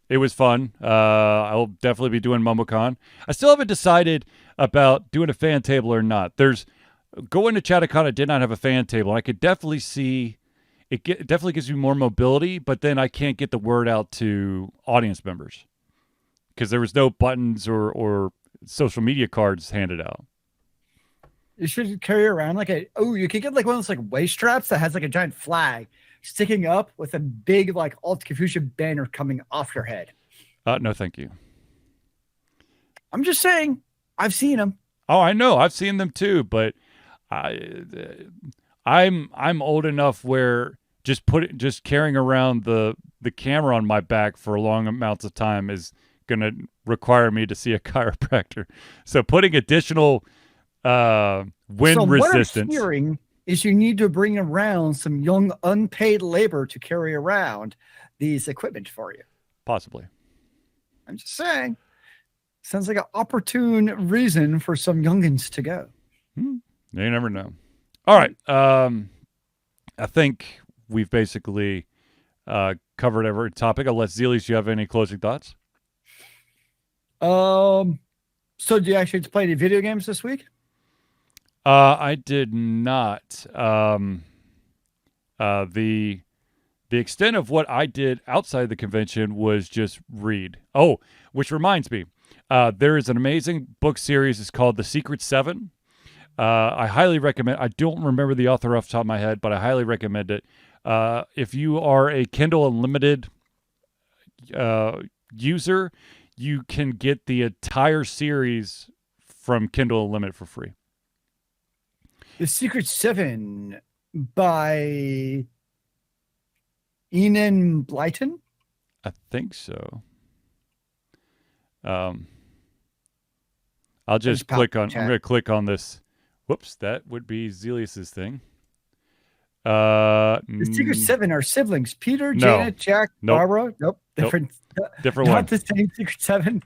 it was fun. I'll definitely be doing MumbleCon. I still haven't decided about doing a fan table or not. Going to ChattaCon, I did not have a fan table. And I could definitely see it definitely gives me more mobility, but then I can't get the word out to audience members because there was no buttons or social media cards handed out. You should carry around you could get like one of those like waist straps that has like a giant flag sticking up with a big like Alt Confusion banner coming off your head. No, thank you. I'm just saying, I've seen them. Oh, I know. I've seen them too, but I'm old enough where just carrying around the camera on my back for long amounts of time is going to require me to see a chiropractor. So putting additional wind resistance. What I'm hearing is you need to bring around some young unpaid labor to carry around these equipment for you. Possibly. I'm just saying. Sounds like an opportune reason for some youngins to go. You never know. All right. I think we've basically covered every topic. Unless Zealeus, you have any closing thoughts? So do you actually play any video games this week? I did not. The extent of what I did outside the convention was just read. Oh, which reminds me, there is an amazing book series. It's called The Secret Seven. I highly recommend. I don't remember the author off the top of my head, but I highly recommend it. If you are a Kindle Unlimited user, you can get the entire series from Kindle Unlimited for free. The Secret Seven by Enid Blyton? I think so. I'll just click on. I'm going to click on this. Whoops, that would be Zealeus's thing. The Secret Seven are siblings: Peter, Janet, Jack, Barbara. Nope, different. Different not one. Not the same Secret Seven.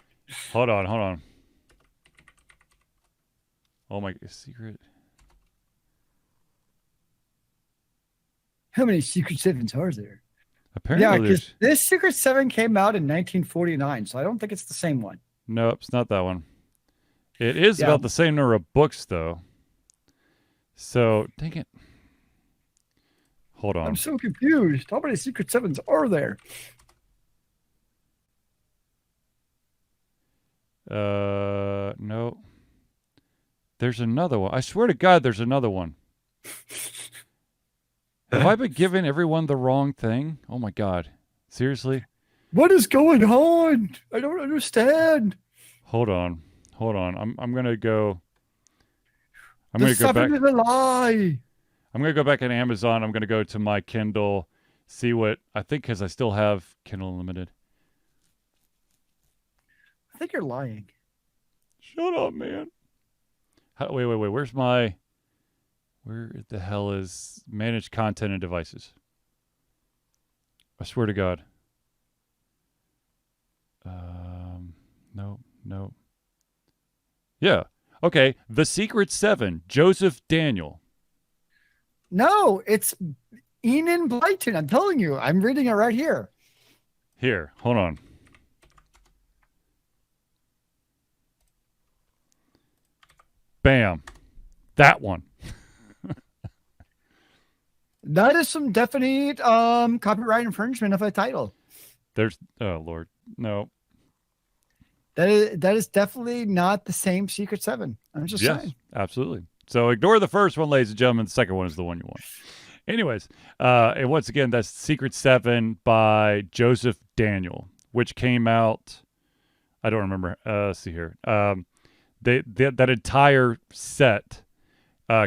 Hold on. Oh my secret. How many Secret Sevens are there? Apparently, because this Secret Seven came out in 1949, so I don't think it's the same one. No, it's not that one. It is about the same number of books, though. So, dang it. Hold on. I'm so confused. How many Secret Sevens are there? No. There's another one. I swear to God, there's another one. Have I been giving everyone the wrong thing? Oh my God. Seriously? What is going on? I don't understand. Hold on. I'm going to go. I'm going to go back. Is a lie. I'm going to go back on Amazon. I'm going to go to my Kindle, see what I think, because I still have Kindle Unlimited. I think you're lying. Shut up, man. Wait. Where the hell is manage content and devices? I swear to God. No. Yeah. Okay. The Secret Seven. Joseph Daniel. No, it's Enid Blyton. I'm telling you. I'm reading it right here. Here. Hold on. Bam. That one. That is some definite copyright infringement of a title. Oh Lord, no. That is definitely not the same Secret Seven. I'm just saying. Absolutely. So ignore the first one, ladies and gentlemen. The second one is the one you want. Anyways, and once again, that's Secret Seven by Joseph Daniel, which came out. I don't remember. Let's see here. That entire set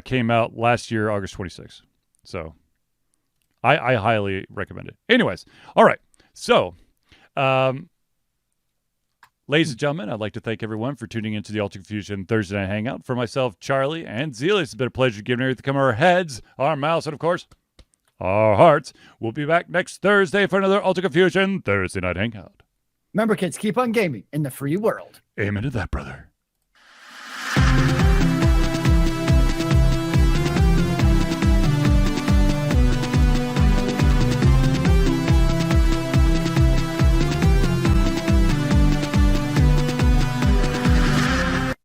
came out last year, August 26th. So I highly recommend it. Anyways, all right. So, ladies and gentlemen, I'd like to thank everyone for tuning into the Ultra Confusion Thursday Night Hangout. For myself, Charlie, and Zealeus, it's been a pleasure giving everything come our heads, our mouths, and of course, our hearts. We'll be back next Thursday for another Ultra Confusion Thursday Night Hangout. Remember, kids, keep on gaming in the free world. Amen to that, brother.